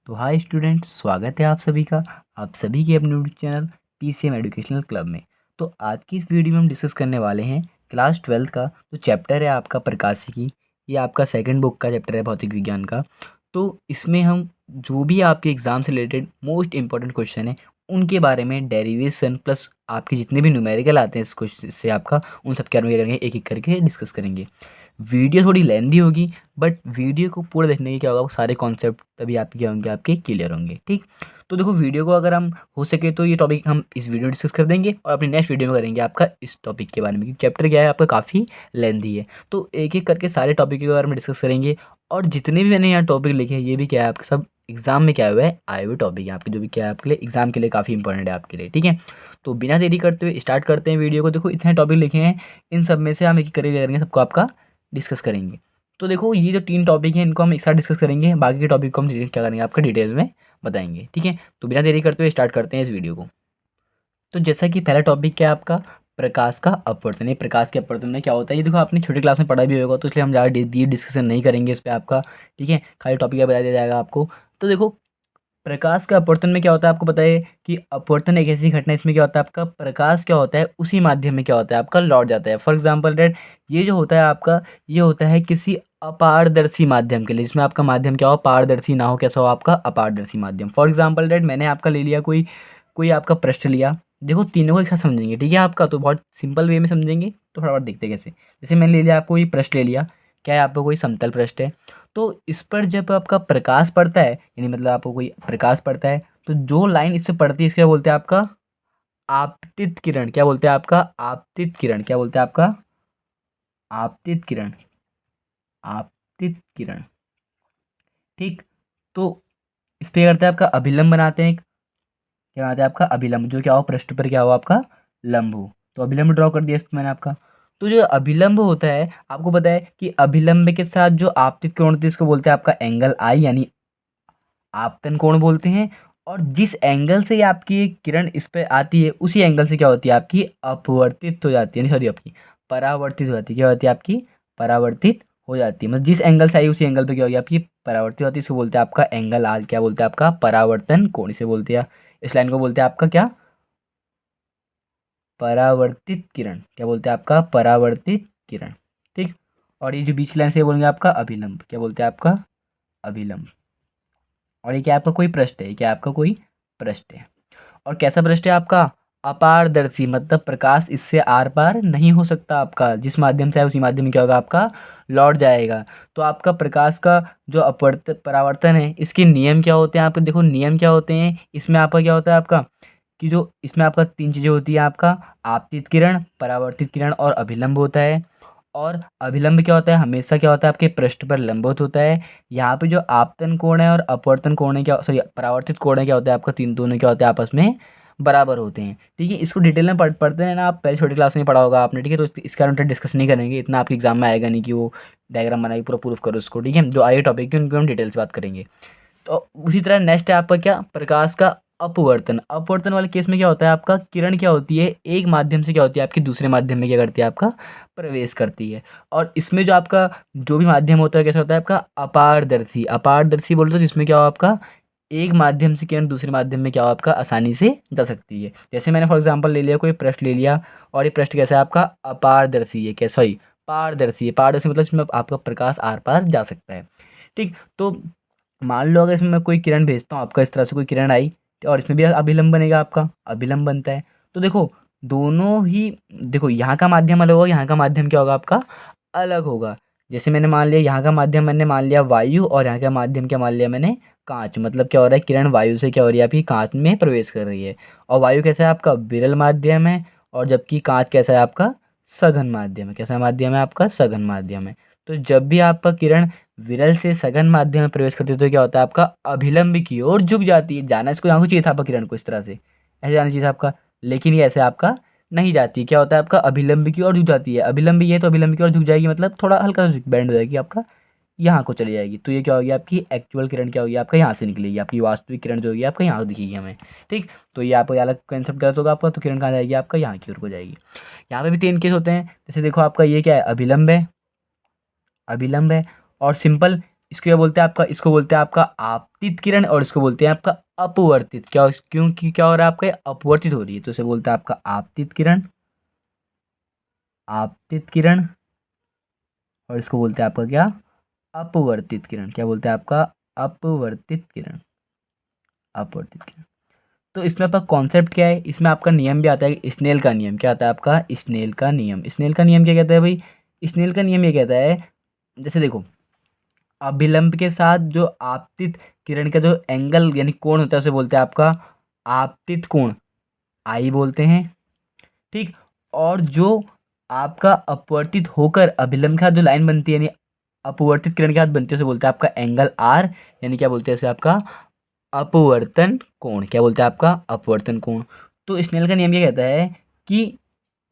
तो hi students, स्वागत है आप सभी का आप सभी के अपने YouTube channel PCM educational club में। तो आज की इस वीडियो में हम डिस्कस करने वाले हैं क्लास 12 का जो चैप्टर है आपका प्रकाशिकी। ये आपका सेकंड बुक का चैप्टर है भौतिक विज्ञान का। तो इसमें हम जो भी आपके एग्ज़ाम से रिलेटेड मोस्ट इंपॉर्टेंट क्वेश्चन है उनके बारे में डेरिवेशन प्लस आपके जितने भी न्यूमेरिकल आते हैं इस क्वेश्चन से आपका उन सब के बारे में क्या करेंगे, एक एक करके डिस्कस करेंगे। वीडियो थोड़ी लेंदी होगी बट वीडियो को पूरा देखने के क्या होगा, वो सारे कॉन्सेप्ट तभी आपके क्या होंगे, आपके क्लियर होंगे। ठीक, तो देखो वीडियो को अगर हम हो सके तो ये टॉपिक हम इस वीडियो में डिस्कस कर देंगे और अपनी नेक्स्ट वीडियो में करेंगे आपका इस टॉपिक के बारे में, क्योंकि चैप्टर क्या है आपका काफ़ी लेंदी है। तो एक एक करके सारे टॉपिक के बारे में डिस्कस करेंगे। और जितने भी मैंने यहाँ टॉपिक लिखे हैं ये भी क्या है आपके सब एग्जाम में क्या हुआ है, आए हुए टॉपिक है आपके, जो भी क्या है आपके लिए एग्जाम के लिए काफ़ी इंपॉर्टेंट है आपके लिए। ठीक है, तो बिना देरी करते हुए स्टार्ट करते हैं वीडियो को। देखो इतने टॉपिक लिखे हैं, इन सब में से हम एक एक करके करेंगे, सबको आपका डिस्कस करेंगे। तो देखो ये जो 3 टॉपिक हैं इनको हम एक साथ डिस्कस करेंगे, बाकी के टॉपिक को हम क्या करेंगे आपका डिटेल में बताएंगे। ठीक है, तो बिना देरी करते हुए स्टार्ट करते हैं इस वीडियो को। तो जैसा कि पहला टॉपिक क्या है आपका, प्रकाश का अपवर्तन। ये प्रकाश के अपवर्तन में क्या होता है, ये देखो आपने छोटी क्लास में पढ़ा भी होगा, तो इसलिए हम ज़्यादा डीप डिस्कशन नहीं करेंगे इस पर आपका। ठीक है, खाली टॉपिक बता दिया जाएगा आपको। तो देखो प्रकाश का अपवर्तन में क्या होता है आपको पता है कि अपवर्तन एक ऐसी घटना है, इसमें क्या होता है आपका प्रकाश क्या होता है उसी माध्यम में क्या होता है आपका लौट जाता है। फॉर एग्जांपल डेट ये जो होता है आपका, ये होता है किसी अपारदर्शी माध्यम के लिए, जिसमें आपका माध्यम क्या हो, पारदर्शी ना हो, कैसा हो आपका अपारदर्शी माध्यम। फॉर एग्जांपल डेट मैंने आपका ले लिया कोई कोई आपका पृष्ठ लिया। देखो तीनों को एक साथ समझेंगे, ठीक है आपका, तो बहुत सिंपल वे में समझेंगे। तो फटाफट देखते हैं कैसे। जैसे मैंने ले लिया आपको कोई पृष्ठ ले लिया, क्या है आपको कोई समतल पृष्ठ है। तो इस पर जब आपका प्रकाश पड़ता है, यानी मतलब आपको कोई प्रकाश पड़ता है, तो जो लाइन इस पे पड़ती है इसके क्या बोलते हैं आपका आपतित किरण। क्या बोलते हैं आपका आपतित किरण। क्या बोलते हैं आपका आपतित किरण। आपतित किरण। ठीक, तो इस पे क्या करते हैं आपका अभिलंब बनाते हैं। क्या बनाते हैं आपका अभिलंब, जो क्या हो पृष्ठ पर क्या हो आपका लंब हो। तो अभिलंब ड्रॉ कर दिया इस पे मैंने आपका। तो जो अभिलंब होता है आपको पता है कि अभिलंब के साथ जो आपतित कोण होती है इसको बोलते हैं आपका एंगल आई, यानी आपतन कोण बोलते हैं। और जिस एंगल से ये आपकी किरण इस पे आती है उसी एंगल से क्या होती है आपकी अपवर्तित हो जाती है, सॉरी आपकी परावर्तित हो जाती है। क्या होती है आपकी परावर्तित हो जाती है, मतलब जिस एंगल से आई उसी एंगल पे क्या होगी आपकी परावर्तित होती है। इसको बोलते हैं आपका एंगल आल। क्या बोलते हैं आपका परावर्तन कोण, इसे बोलते हैं। इस लाइन को बोलते हैं आपका क्या परावर्तित किरण। क्या बोलते हैं आपका परावर्तित किरण। ठीक, और ये जो बीच की लाइन से ये बोलेंगे आपका अभिलंब। क्या बोलते हैं आपका अभिलंब। और ये क्या आपका कोई पृष्ठ है, ये क्या आपका कोई पृष्ठ है। और कैसा पृष्ठ है आपका अपारदर्शी, मतलब प्रकाश इससे आर पार नहीं हो सकता आपका, जिस माध्यम से है उसी माध्यम में क्या होगा आपका लौट जाएगा। तो आपका प्रकाश का जो अपवर्त परावर्तन है इसके नियम क्या होते हैं आपके, देखो नियम क्या होते हैं इसमें आपका क्या होता है आपका कि जो इसमें आपका 3 चीज़ें होती हैं आपका आपतित किरण, परावर्तित किरण और अभिलंब होता है। और अभिलंब क्या होता है, हमेशा क्या होता है आपके पृष्ठ पर लंबवत होता है। यहाँ पे जो आपतन कोण है और अपवर्तन कोण है, क्या सॉरी परावर्तित कोण है, क्या होता है आपका तीन दोनों क्या होते हैं आपस में बराबर होते हैं। ठीक है, इसको डिटेल में पढ़ते हैं ना आप, पहले छोटी क्लास में पढ़ा होगा आपने। ठीक है, तो इसके बारे में डिस्कस नहीं करेंगे, इतना आपके एग्जाम में आएगा नहीं कि वो डायग्राम बनाई पूरा प्रूफ करो उसको। ठीक है, जो आए टॉपिक है उनको हम डिटेल से बात करेंगे। तो उसी तरह नेक्स्ट है आपका क्या प्रकाश का अपवर्तन। अपवर्तन वाले केस में क्या होता है आपका किरण क्या होती है एक माध्यम से क्या होती है आपकी दूसरे माध्यम में क्या करती है आपका प्रवेश करती है। और इसमें जो आपका जो भी माध्यम होता है कैसा होता है आपका अपारदर्शी। अपारदर्शी बोलते हो जिसमें क्या हो आपका एक माध्यम से किरण दूसरे माध्यम में क्या हो आपका आसानी से जा सकती है। जैसे मैंने फॉर एग्जांपल ले लिया कोई पृष्ठ ले लिया, और ये पृष्ठ कैसा है आपका अपारदर्शी है, कैसा ही पारदर्शी है। पारदर्शी मतलब इसमें आपका प्रकाश आर पार जा सकता है। ठीक, तो मान लो अगर इसमें मैं कोई किरण भेजता हूँ आपका, इस तरह से कोई किरण आई और इसमें भी अभिलंब बनेगा, आपका अभिलंब बनता है। तो देखो दोनों ही, देखो यहाँ का माध्यम अलग होगा, यहाँ का माध्यम क्या होगा आपका अलग होगा। जैसे मैंने मान लिया यहाँ का माध्यम मैंने मान लिया वायु, और यहाँ का माध्यम क्या मान लिया मैंने कांच। मतलब क्या हो रहा है किरण वायु से क्या हो रही है आपकी कांच में प्रवेश कर रही है। और वायु कैसा है आपका विरल माध्यम है, और जबकि कांच कैसा है आपका सघन माध्यम है। कैसा माध्यम है आपका सघन माध्यम है। तो जब भी आपका किरण विरल से सघन माध्यम में प्रवेश करती है तो क्या होता है आपका अभिलंब की ओर झुक जाती है। जाना इसको यहाँ को चाहिए था आपका किरण को इस तरह से, ऐसे जाना चाहिए था आपका, लेकिन ये ऐसे आपका नहीं जाती। क्या होता है आपका अभिलंब की ओर झुक जाती है। अभिलंब ये है तो अभिलंब की ओर झुक जाएगी, मतलब थोड़ा हल्का सा बैंड हो जाएगी आपका, यहाँ को चली जाएगी। तो ये क्या होगी आपकी एक्चुअल किरण क्या होगी आपका यहाँ से निकलेगी, आपकी वास्तविक किरण जो होगी आपका यहाँ दिखेगी हमें। ठीक, तो ये आपको अलग कंसेप्ट गलत होगा आपका, तो किरण कहाँ जाएगी आपका यहाँ की ओर को जाएगी। यहाँ पे भी 3 केस होते हैं। जैसे देखो आपका ये क्या है अभिलंब है, अभिलंब है। और सिंपल इसको क्या बोलते हैं आपका, इसको बोलते हैं आपका आपतित किरण और इसको बोलते हैं आपका अपवर्तित। क्या क्योंकि क्या हो रहा है आपका, अपवर्तित हो रही है तो इसे बोलते हैं आपका आपतित किरण, आपतित किरण। और इसको बोलते हैं आपका क्या, अपवर्तित किरण। क्या बोलते हैं आपका, अपवर्तित किरण, अपवर्तित किरण। तो इसमें आपका कॉन्सेप्ट क्या है, इसमें आपका नियम भी आता है स्नेल का नियम। क्या आता है आपका, स्नेल का नियम। स्नेल का नियम क्या कहता है भाई, स्नेल का नियम ये कहता है, जैसे देखो अभिलंब के साथ जो आपतित किरण का जो एंगल यानी कोण होता है उसे बोलते हैं आपका आपतित कोण, आई बोलते हैं। ठीक। और जो आपका अपवर्तित होकर अभिलंब के साथ जो लाइन बनती है यानी अपवर्तित किरण के साथ बनती है उसे बोलते हैं आपका एंगल आर, यानी क्या बोलते हैं इसे आपका अपवर्तन कोण। क्या बोलते हैं आपका अपवर्तन कोण। तो स्नेल का नियम ये कहता है कि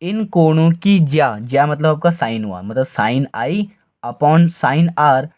इन कोणों की ज्या, ज्या मतलब आपका साइन हुआ, मतलब sine I upon sine R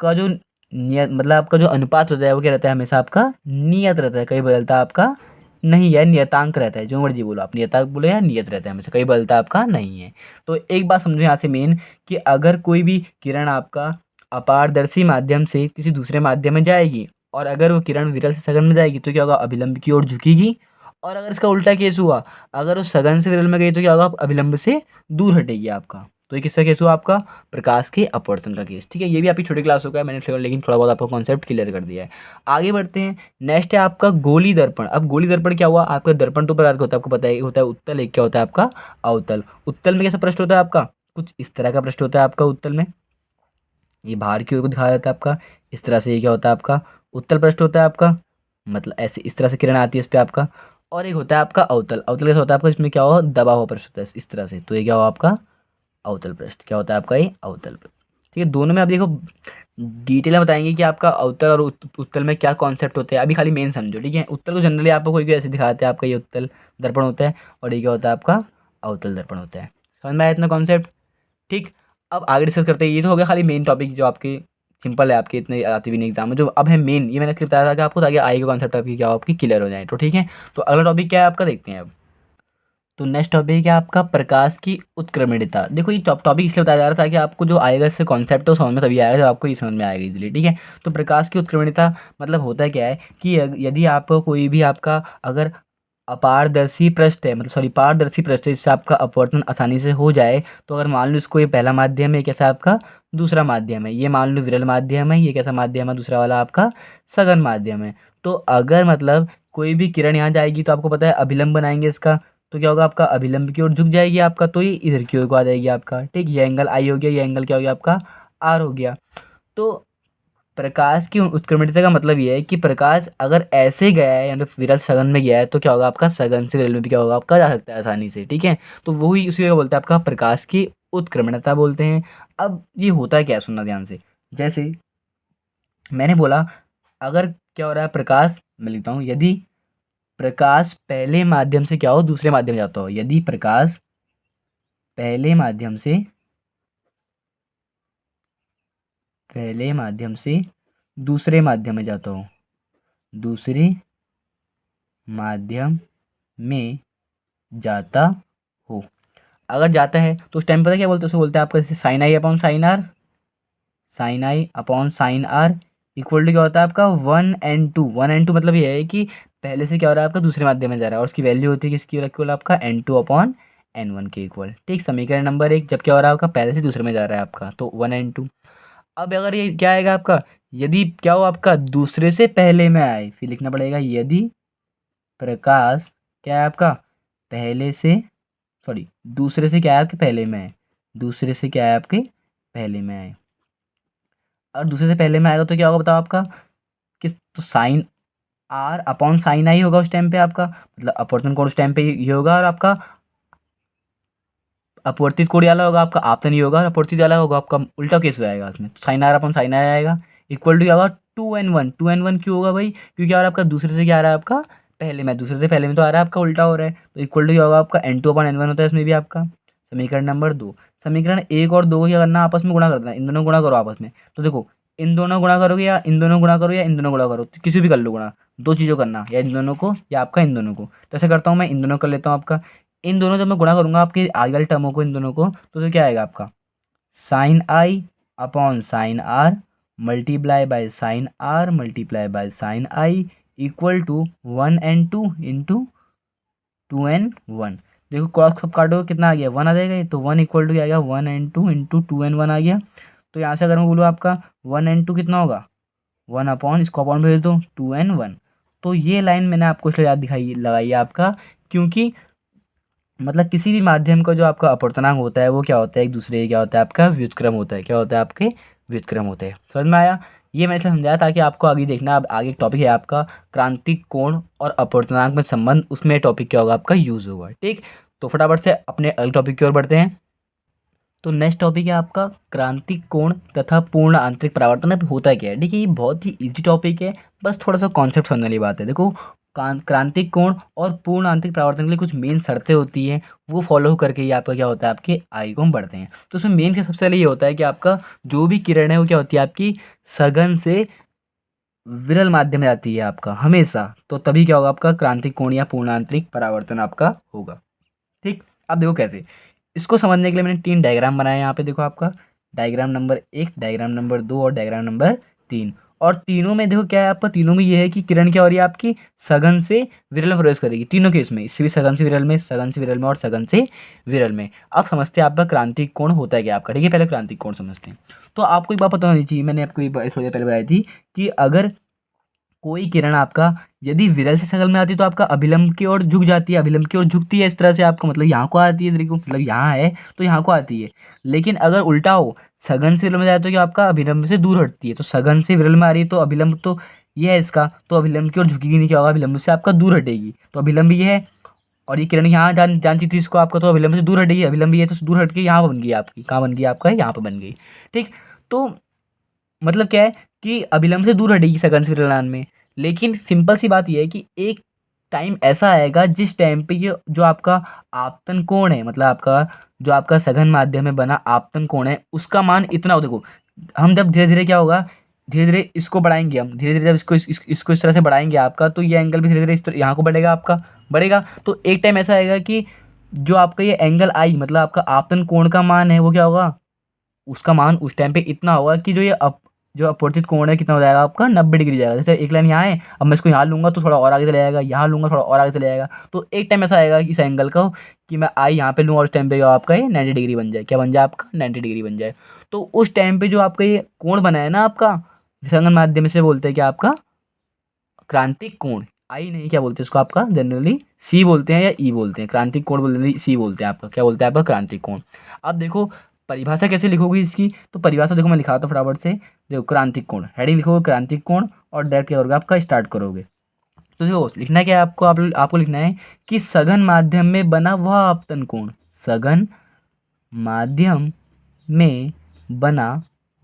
का जो नियत मतलब आपका जो अनुपात होता है वो क्या रहता है, हमेशा आपका नियत रहता है, कहीं बदलता आपका नहीं है, नियतांक रहता है। जो मर्जी बोलो आप, नियतांक बोलो या नियत रहता है, हमेशा कहीं बदलता आपका नहीं है। तो एक बात समझो यहाँ से मेन, कि अगर कोई भी किरण आपका अपारदर्शी माध्यम से किसी दूसरे माध्यम में जाएगी और अगर वो किरण विरल से सघन में जाएगी तो क्या होगा, अभिलंब की ओर झुकेगी। और अगर इसका उल्टा केस हुआ, अगर वो सघन से विरल में गई तो क्या होगा, अभिलंब से दूर हटेगी आपका। तो ये किसका केस हुआ आपका, प्रकाश के अपवर्तन का केस। ठीक है, ये भी आपकी छोटी क्लास होगा, मैंने लेकिन थोड़ा बहुत आपको कॉन्सेप्ट क्लियर कर दिया है। आगे बढ़ते हैं, नेक्स्ट है आपका गोली दर्पण। अब गोली दर्पण क्या हुआ, आपका दर्पण दो प्रकार का होता है, आपको पता है, एक होता है उत्तल, एक क्या होता है आपका अवतल। उत्तल में कैसा पृष्ठ होता है आपका, कुछ इस तरह का पृष्ठ होता है आपका उत्तल में, ये बाहर की ओर को दिखाया जाता है आपका इस तरह से। ये क्या होता है आपका उत्तल पृष्ठ होता है आपका, मतलब ऐसे इस तरह से किरण आती है इस पर आपका। और एक होता है आपका अवतल। अवतल कैसा होता है आपका, इसमें क्या हो, दबा हुआ पृष्ठ होता है इस तरह से, तो ये क्या हुआ आपका अवतल पृष्ठ। क्या होता है आपका ये अवतल पृष्ठ। ठीक है, दोनों में आप देखो डिटेल में बताएंगे कि आपका अवतल और उत्तल में क्या कॉन्सेप्ट होते हैं। अभी खाली मेन समझो, ठीक है। उत्तल को जनरली आपको कोई कोई ऐसे दिखाते हैं, आपका ये उत्तल दर्पण होता है और ये क्या होता है आपका अवतल दर्पण होता है। समझ में आया इतना कॉन्सेप्ट। ठीक। अब आगे डिस्कस करते हैं, ये तो हो गया खाली मेन टॉपिक जो आपके सिंपल है, आपके इतने आती भी नहीं एग्जाम में। जो अब है मेन, ये मैंने इसलिए बताया था कि आपको ताकि आगे कॉन्सेप्ट आपकी क्या हो, आपकी क्लियर हो जाए। तो ठीक है, तो अगला टॉपिक क्या है आपका, देखते हैं अब। तो नेक्स्ट टॉपिक है आपका प्रकाश की उत्क्रमणिता। देखो ये टॉपिक इसलिए बताया जा रहा था कि आपको जो आएगा इससे कॉन्सेप्ट है वो समझ में तभी आएगा जब आपको ये समझ में आएगा इजीली। ठीक है, तो प्रकाश की उत्क्रमणिता मतलब होता क्या है कि यदि आपको कोई भी आपका अगर अपारदर्शी पृष्ठ है, मतलब सॉरी पारदर्शी पृष्ठ है जिससे आपका अपवर्तन आसानी से हो जाए, तो अगर मान लो इसको ये पहला माध्यम है, कैसा आपका दूसरा माध्यम है, ये मान लो विरल माध्यम है, ये कैसा माध्यम है दूसरा वाला आपका सघन माध्यम है। तो अगर मतलब कोई भी किरण यहाँ जाएगी तो आपको पता है अभिलंब बनाएंगे इसका, तो क्या होगा आपका अभिलंब की ओर झुक जाएगी आपका, तो ये इधर की ओर को आ जाएगी आपका। ठीक, ये एंगल आई हो गया, ये एंगल क्या हो गया आपका आर हो गया। तो प्रकाश की उत्क्रमणिता का मतलब ये है कि प्रकाश अगर ऐसे गया है यानी विरल सघन में गया है तो क्या होगा आपका सघन से विरल में भी क्या होगा आपका जा सकता है आसानी से। ठीक है, तो वही उसी को बोलते हैं आपका प्रकाश की उत्क्रमणिता बोलते हैं। अब ये होता है क्या, सुनना ध्यान से। जैसे मैंने बोला अगर क्या हो रहा है प्रकाश, मैं लिखता हूँ, यदि प्रकाश पहले माध्यम से क्या हो दूसरे माध्यम में जाता हो, यदि प्रकाश पहले माध्यम से दूसरे माध्यम में जाता हो, दूसरे माध्यम में जाता हो, अगर जाता है तो उस टाइम पता क्या बोलते हैं, उसे बोलते हैं आपका जैसे sine I upon sine R, sine I upon sine R equal to क्या होता है आपका 1n2। 1n2 मतलब ये है कि पहले से क्या हो रहा है आपका दूसरे माध्यम में जा रहा है और उसकी वैल्यू होती है किसकी इक्वल आपका n2 अपॉन n1 के इक्वल। ठीक, समीकरण नंबर 1, जब क्या हो रहा है आपका पहले से दूसरे में जा रहा है आपका तो 1n2। अब अगर ये क्या आएगा आपका, यदि क्या हो आपका दूसरे से पहले में आए, फिर लिखना पड़ेगा यदि प्रकाश क्या है आपका पहले से सॉरी दूसरे से क्या है आपके पहले में है, दूसरे से क्या है आपके पहले में आए, और दूसरे से पहले में आएगा तो क्या होगा बताओ आपका किस, तो साइन आर अपॉन साइन आई होगा उस टाइम पे आपका, मतलब अपवर्तन कोण उस टाइम पे ये होगा और आपका अपवर्तित कोण वाला होगा आपका आपतन ये होगा और अपवर्तित वाला होगा आपका उल्टा केस हो जाएगा उसमें। तो साइन आर अपॉन साइन आई आएगा इक्वल टू क्या होगा 2n1। 2n1 क्यों होगा भाई, क्योंकि यार आपका दूसरे से क्या आ रहा है आपका पहले में, दूसरे से पहले में तो आ रहा है आपका उल्टा हो रहा है, तो इक्वल टू क्या होगा आपका n2 अपॉन n1 होता है इसमें भी आपका। समीकरण नंबर 2, समीकरण 1 और 2 को क्या करना आपस में गुणा कर देना, इन दोनों गुणा करो आपस में। तो देखो इन दोनों गुणा करोगे या इन दोनों गुणा करो या इन दोनों गुणा करो, तो किसी भी कर लो गुणा, दो चीज़ों करना, या इन दोनों को या आपका इन दोनों को। तो ऐसे करता हूँ मैं, इन दोनों कर लेता हूँ आपका, इन दोनों जब मैं गुणा करूँगा आपके आगे वाले टर्मों को इन दोनों को, तो क्या आएगा आपका sine I upon sine R multiply by sine R multiply by sine I equal to 1 and 2 into 2 and 1। देखो क्रॉस सब काटो कितना आ गया 1 आ जाएगा, ये तो 1 इक्वल टू क्या आ गया 1 and 2 इंटू 2 and 1 आ गया। तो यहाँ से अगर मैं बोलूँ आपका 1 and 2 कितना होगा 1 अपॉन, इसको अपॉन भेज दो 2 and 1। तो ये लाइन मैंने आपको इसलिए याद दिखाई लगाई है आपका, क्योंकि मतलब किसी भी माध्यम का जो आपका अपवर्तनांक होता है वो क्या होता है, एक दूसरे क्या होता है आपका व्युत्क्रम होता है। क्या होता है आपके व्युत्क्रम होते हैं। समझ में आया। ये मैं इसलिए समझाया ताकि आपको आगे देखना। अब आगे टॉपिक है आपका क्रांतिक कोण और अपवर्तनांक में संबंध, उसमें टॉपिक क्या होगा आपका यूज होगा। ठीक, तो फटाफट से अपने अगले टॉपिक की ओर बढ़ते हैं। तो नेक्स्ट टॉपिक है आपका क्रांतिक कोण तथा पूर्ण आंतरिक परावर्तन। अब होता क्या है, देखिए ये बहुत ही इजी टॉपिक है, बस थोड़ा सा कॉन्सेप्ट समझने वाली बात है। देखो क्रांतिक कोण और पूर्ण आंतरिक परावर्तन के लिए कुछ मेन शर्तें होती हैं, वो फॉलो करके ही आपका क्या होता है आपके आई को हम बढ़ते हैं। तो उसमें मेन क्या सबसे पहले ये होता है कि आपका जो भी किरण है वो क्या होती है आपकी सघन से विरल माध्यम में जाती है आपका हमेशा, तो तभी क्या होगा आपका क्रांतिक कोण या पूर्ण आंतरिक परावर्तन आपका होगा। ठीक, अब देखो कैसे इसको समझने के लिए मैंने 3 डायग्राम बनाए यहाँ पे। देखो आपका डायग्राम नंबर 1, डायग्राम नंबर 2 और डायग्राम नंबर 3। और तीनों में देखो क्या है आपका, तीनों में ये है कि किरण क्या हो रही है आपकी सघन से विरल में प्रवेश करेगी। तीनों केस में, इससे भी सघन से विरल में, सघन से विरल में और सघन से विरल में। अब समझते हैं आपका क्रांतिक कोण होता है क्या आपका। ठीक है, पहले क्रांतिक कोण समझते हैं। तो आपको एक बात पता होनी चाहिए, मैंने आपको थोड़ी देर पहले बताई थी कि अगर कोई किरण आपका यदि विरल से सगल में आती है तो आपका अभिलंब की ओर झुक जाती है, अभिलंब की ओर झुकती है इस तरह से आपका, मतलब यहाँ को आती है, देखो मतलब यहाँ है तो यहाँ को आती है। लेकिन अगर उल्टा हो, सघन से विरल में जाए तो क्या आपका अभिलंब से दूर हटती है। तो सघन से विरल में आ रही है तो अभिलंब तो ये है इसका, तो अभिलंब की ओर झुकेगी नहीं, क्या होगा अभिलंब से आपका दूर हटेगी। तो अभिलंब ये है और ये किरण यहाँ जान थी इसको आपका, तो अभिलंब से दूर हटेगी। अभिलंब ये है तो दूर हट के यहाँ पर बन गई आपकी, कहाँ बन गई आपका यहाँ पर बन गई। ठीक, तो मतलब क्या है कि अभिलंब से दूर हटेगी सघन से विरलान में। लेकिन सिंपल सी बात यह है कि एक टाइम ऐसा आएगा जिस टाइम पे ये जो आपका आपतन कोण है, मतलब आपका जो आपका सघन माध्यम में बना आपतन कोण है, उसका मान इतना हो। देखो हम जब धीरे धीरे क्या होगा, धीरे धीरे इसको बढ़ाएंगे, हम धीरे धीरे जब इसको इस तरह से बढ़ाएंगे आपका, तो ये एंगल भी धीरे धीरे इस तरह यहाँ को बढ़ेगा आपका, बढ़ेगा। तो एक टाइम ऐसा आएगा कि जो आपका ये एंगल आई, मतलब आपका आपतन कोण का मान है, वो क्या होगा, उसका मान उस टाइम पे इतना होगा कि जो अपवर्तित कोण है कितना हो जाएगा आपका 90 डिग्री जाएगा। जैसे एक लाइन यहाँ है, अब मैं इसको यहाँ लूँगा तो थोड़ा और आगे चले जाएगा, यहाँ लूँगा थोड़ा और आगे चले जाएगा। तो एक टाइम ऐसा आएगा इस एंगल का कि मैं आई यहाँ पे लूँ और उस टाइम पे आपका ये 90 डिग्री बन जाए। क्या बन जाए आपका 90 डिग्री बन जाए। तो उस टाइम पे जो आपका ये कोण बना है ना आपका विसंगन माध्यम से, बोलते हैं क्या आपका क्रांतिक कोण। आई नहीं, क्या बोलते हैं इसको आपका जनरली सी बोलते हैं या ई बोलते हैं। क्रांतिक कोण बोलते सी बोलते हैं आपका, क्या बोलते हैं आपका क्रांतिक कोण। अब देखो परिभाषा कैसे लिखोगे इसकी, तो परिभाषा देखो मैं लिखाता हूँ फटाफट से। देखो क्रांतिक कोण, हेडिंग लिखोगे क्रांतिक कोण और डायरेक्ट क्या करोगे आपका स्टार्ट करोगे। तो देखो लिखना क्या है आपको, आपको लिखना है कि सघन माध्यम में बना वह आपतन कोण, सघन माध्यम में बना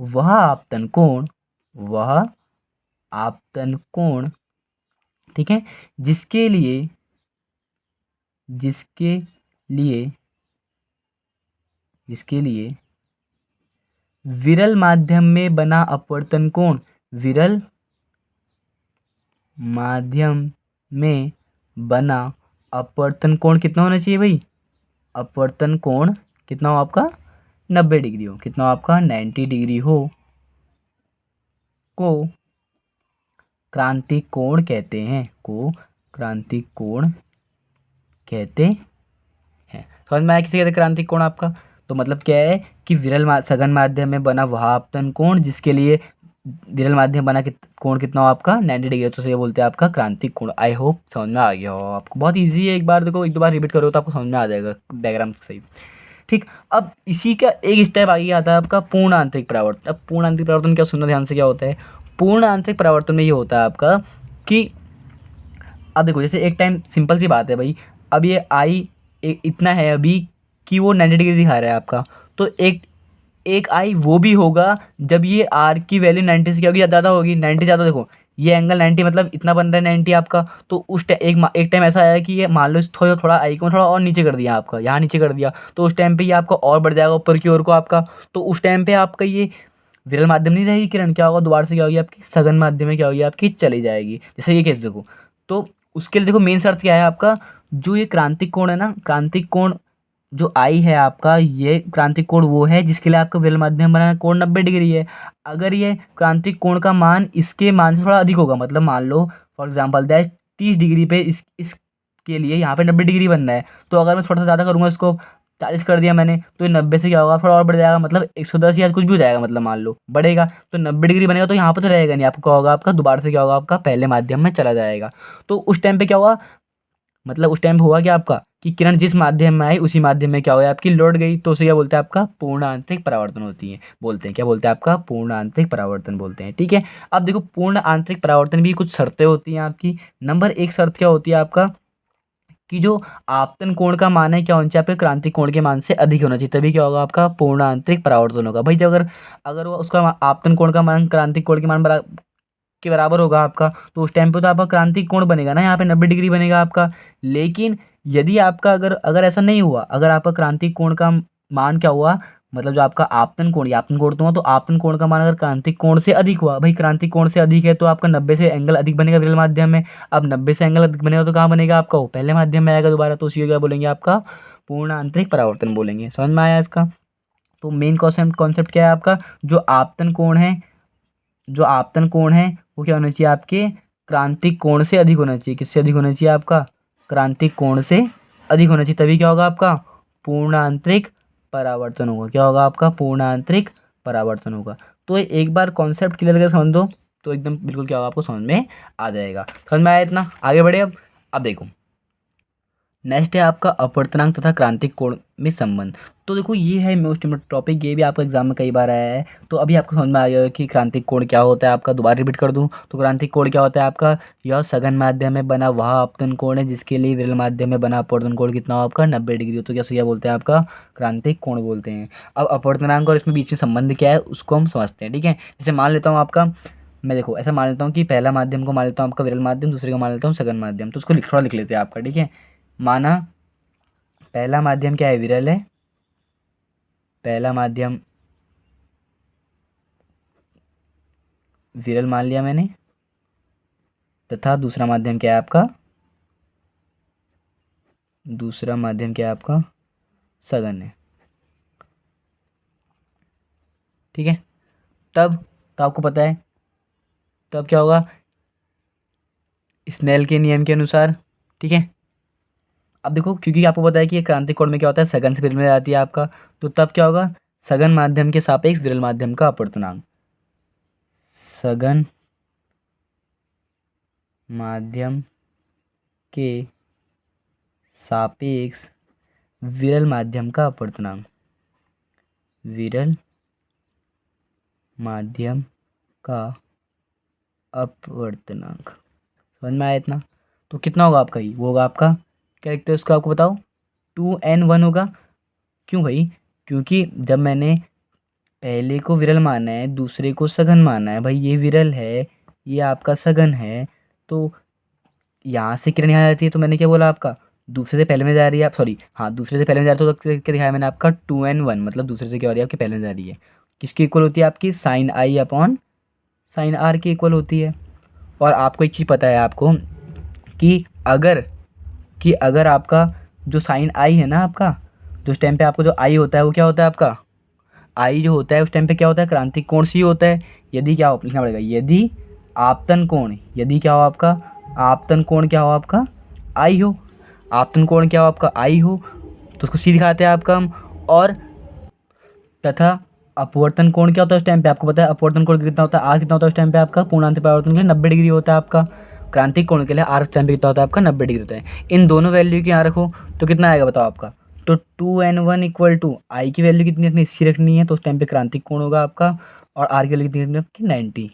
वह आपतन कोण, वह आपतन कोण, ठीक है, जिसके लिए जिसके लिए जिसके लिए विरल माध्यम में बना अपवर्तन कोण, विरल माध्यम में बना अपवर्तन कोण कितना होना चाहिए भाई, अपवर्तन कोण कितना हो आपका 90 डिग्री हो, कितना हो आपका 90 डिग्री हो, को क्रांतिक कोण कहते हैं, को क्रांतिक कोण कहते हैं। समझ में आया किसे कहते हैं क्रांतिक कोण आपका। तो मतलब क्या है कि सघन माध्यम में बना वह आपतन कोण जिसके लिए विरल माध्यम बना कोण कितना हो आपका 90 डिग्री, तो ये बोलते हैं आपका क्रांतिक कोण। आई होप समझ में आ गया हो आपको, बहुत इजी है, एक बार देखो, एक दो बार रिपीट करो तो आपको समझ में आ जाएगा डायग्राम सही। ठीक, अब इसी का एक स्टेप आगे आता है आपका पूर्ण आंतरिक परावर्तन। अब पूर्ण आंतरिक परावर्तन क्या, सुनना ध्यान से, क्या होता है पूर्ण आंतरिक परावर्तन में ये होता है आपका कि अब देखो जैसे एक टाइम सिंपल सी बात है भाई, अब ये आई इतना है अभी कि वो 90 डिग्री दिखा रहा है आपका, तो एक आई वो भी होगा जब ये आर की वैल्यू 90 से क्या होगी, ज़्यादा होगी, 90 ज़्यादा। देखो ये एंगल 90 मतलब इतना बन रहा है 90 आपका, तो उस एक टाइम ऐसा आया कि ये मान लो थोड़ा आई को थोड़ा और नीचे कर दिया आपका, यहाँ नीचे कर दिया, तो उस टाइम पे ये आपका और बढ़ जाएगा ऊपर की ओर को आपका। तो उस टाइम पे आपका ये विरल माध्यम नहीं रहेगी किरण, क्या होगा दोबारा से क्या होगी आपकी सघन माध्यम में क्या होगी आपकी चली जाएगी। जैसे ये केस देखो, तो उसके लिए देखो मेन शर्त क्या है आपका, जो ये क्रांतिक कोण है ना, क्रांतिक कोण जो आई है आपका, ये क्रांतिक कोण वो है जिसके लिए आपका विरल माध्यम बनाना कोण 90 डिग्री है। अगर ये क्रांतिक कोण का मान इसके मान से थोड़ा अधिक होगा, मतलब मान लो फॉर एग्जांपल दैट 30 डिग्री पे इसके लिए यहाँ पे 90 डिग्री बनना है, तो अगर मैं थोड़ा सा ज़्यादा करूँगा इसको, 40 कर दिया मैंने, तो ये 90 से क्या होगा, थोड़ा और बढ़ जाएगा, मतलब 110 या कुछ भी हो जाएगा, मतलब मान लो बढ़ेगा, तो 90 डिग्री बनेगा, तो यहाँ पे तो रहेगा नहीं, आपको क्या होगा, आपका दोबारा से क्या होगा, आपका पहले माध्यम में चला जाएगा। तो उस टाइम पे क्या हुआ, मतलब उस टाइम पे हुआ क्या आपका, कि किरण जिस माध्यम में आई उसी माध्यम में क्या हुआ, आपकी लौट गई, तो उसे क्या बोलते हैं, आपका पूर्ण आंतरिक परावर्तन होती है, बोलते हैं, क्या बोलते हैं, आपका पूर्ण आंतरिक परावर्तन बोलते हैं। ठीक है, अब देखो पूर्ण आंतरिक परावर्तन भी कुछ शर्तें होती हैं आपकी। नंबर 1 शर्त क्या होती है आपका, कि जो आपतन कोण का मान है क्या होना चाहिए, आपके क्रांतिक कोण के मान से अधिक होना चाहिए, तभी क्या होगा, आपका पूर्ण आंतरिक परावर्तन होगा। भाई जब अगर अगर वो उसका आपतन कोण का मान क्रांतिक कोण के मान के बराबर होगा आपका, तो उस टाइम पे तो आपका क्रांतिक कोण बनेगा ना, यहाँ पे 90 डिग्री बनेगा आपका। लेकिन यदि आपका अगर अगर ऐसा नहीं हुआ, अगर आपका क्रांतिक कोण का मान क्या हुआ, मतलब जो आपका आपतन कोण, ये आपतन कोण तो हुआ, तो आपतन कोण का मान अगर क्रांतिक कोण से अधिक हुआ, भाई क्रांतिक कोण से अधिक है तो आपका 90 से एंगल अधिक बनेगा विरल माध्यम में। अब 90 से एंगल अधिक बनेगा तो कहाँ बनेगा, आपका वो पहले माध्यम में आएगा दोबारा, तो उसी को क्या बोलेंगे, आपका पूर्ण आंतरिक परावर्तन बोलेंगे। समझ में आया इसका। तो मेन कॉन्सेप्ट कॉन्सेप्ट क्या है आपका, जो आपतन कोण है, जो आपतन कोण है वो क्या होना चाहिए, आपके क्रांतिक कोण से अधिक होना चाहिए। किससे अधिक होना चाहिए, आपका क्रांतिक कोण से अधिक होना चाहिए, तभी क्या होगा, आपका पूर्ण आंतरिक परावर्तन होगा। क्या होगा, आपका पूर्ण आंतरिक परावर्तन होगा। तो एक बार कॉन्सेप्ट क्लियर करके समझ दो, तो एकदम बिल्कुल क्या होगा, आपको समझ में आ जाएगा। समझ में आया इतना, आगे बढ़े। अब देखो नेक्स्ट है आपका अपवर्तनांक तथा क्रांतिक कोण में संबंध। तो देखो ये है मोस्ट इम्पोर्टेंट टॉपिक, ये भी आपका एग्जाम में कई बार आया है। तो अभी आपको समझ में आ गया कि क्रांतिक कोण क्या होता है। आपका दोबारा रिपीट कर दूं तो क्रांतिक कोण क्या होता है, आपका यह सघन माध्यम में बना वह अपवर्तन कोण है जिसके लिए विरल माध्यम में बना अपवर्तन कोण कितना हो, आपका 90 डिग्री हो, तो क्या बोलते हैं, आपका क्रांतिक कोण बोलते हैं। अब अपवर्तनांक और इसमें बीच में संबंध क्या है उसको हम समझते हैं। ठीक है, जैसे मान लेता हूँ आपका, मैं देखो ऐसा मान लेता हूँ कि पहला माध्यम को मान लेता हूँ आपका विरल माध्यम, दूसरे को मान लेता हूँ सघन माध्यम, तो उसको थोड़ा लिख लेते हैं आपका। ठीक है, माना पहला माध्यम क्या है, विरल है, पहला माध्यम विरल मान लिया मैंने, तथा दूसरा माध्यम क्या है आपका, दूसरा माध्यम क्या है आपका सघन है। ठीक है, तब तो आपको पता है तब क्या होगा, स्नेल के नियम के अनुसार। ठीक है, अब देखो क्योंकि आपको पता है कि ये क्रांतिक कोण में क्या होता है, सघन से विरल में जाती है आपका, तो तब क्या होगा, सघन माध्यम के सापेक्ष विरल माध्यम का अपवर्तनांक, सघन माध्यम के सापेक्ष विरल माध्यम का अपवर्तनांक, विरल माध्यम का अपवर्तनांक। समझ में आया इतना। तो कितना होगा आपका, वो होगा आपका, क्या लिखते हैं उसको, आपको बताओ 2n1 होगा। क्यों भाई, क्योंकि जब मैंने पहले को विरल माना है दूसरे को सघन माना है, भाई ये विरल है ये आपका सघन है, तो यहाँ से किरण यहाँ जाती है, तो मैंने क्या बोला आपका, दूसरे से पहले में जा रही है, आप सॉरी हाँ दूसरे से पहले में जा रही है, तो क्या दिखाया मैंने आपका 2n1, मतलब दूसरे से क्या हो रही है, आपके पहले में जा रही है। किसकी इक्वल होती है, आपकी sine I upon sine R की इक्वल होती है। और आपको एक चीज़ पता है आपको, कि अगर आपका जो साइन आई है ना, आपका जो उस टाइम पे आपको जो आई होता है वो क्या होता है, आपका आई जो होता है उस टाइम पे क्या होता है, क्रांतिक कोण सी होता है। यदि क्या हो, लिखना पड़ेगा, यदि आपतन कोण, यदि क्या हो आपका आपतन कोण क्या हो आपका आई हो, आपतन कोण क्या हो आपका आई हो, तो उसको सी दिखाते हैं आपका हम। और तथा अपवर्तन कोण क्या होता है उस टाइम पे, आपको पता है अपवर्तन कोण कितना होता है, आर कितना होता है उस टाइम पे, आपका पूर्णांत परावर्तन के लिए 90 डिग्री होता है आपका। क्रांतिक कोण के लिए आर उस टाइम पे कितना होता है, आपका 90 डिग्री होता है। इन दोनों वैल्यू के यहाँ रखो तो कितना आएगा बताओ आपका, तो 2n1 इक्वल टू आई की वैल्यू कितनी रखनी, इसी रखनी है, तो उस टाइम पे क्रांतिक कोण होगा आपका, और आर की वैल्यू कितनी रखनी है आपकी 90।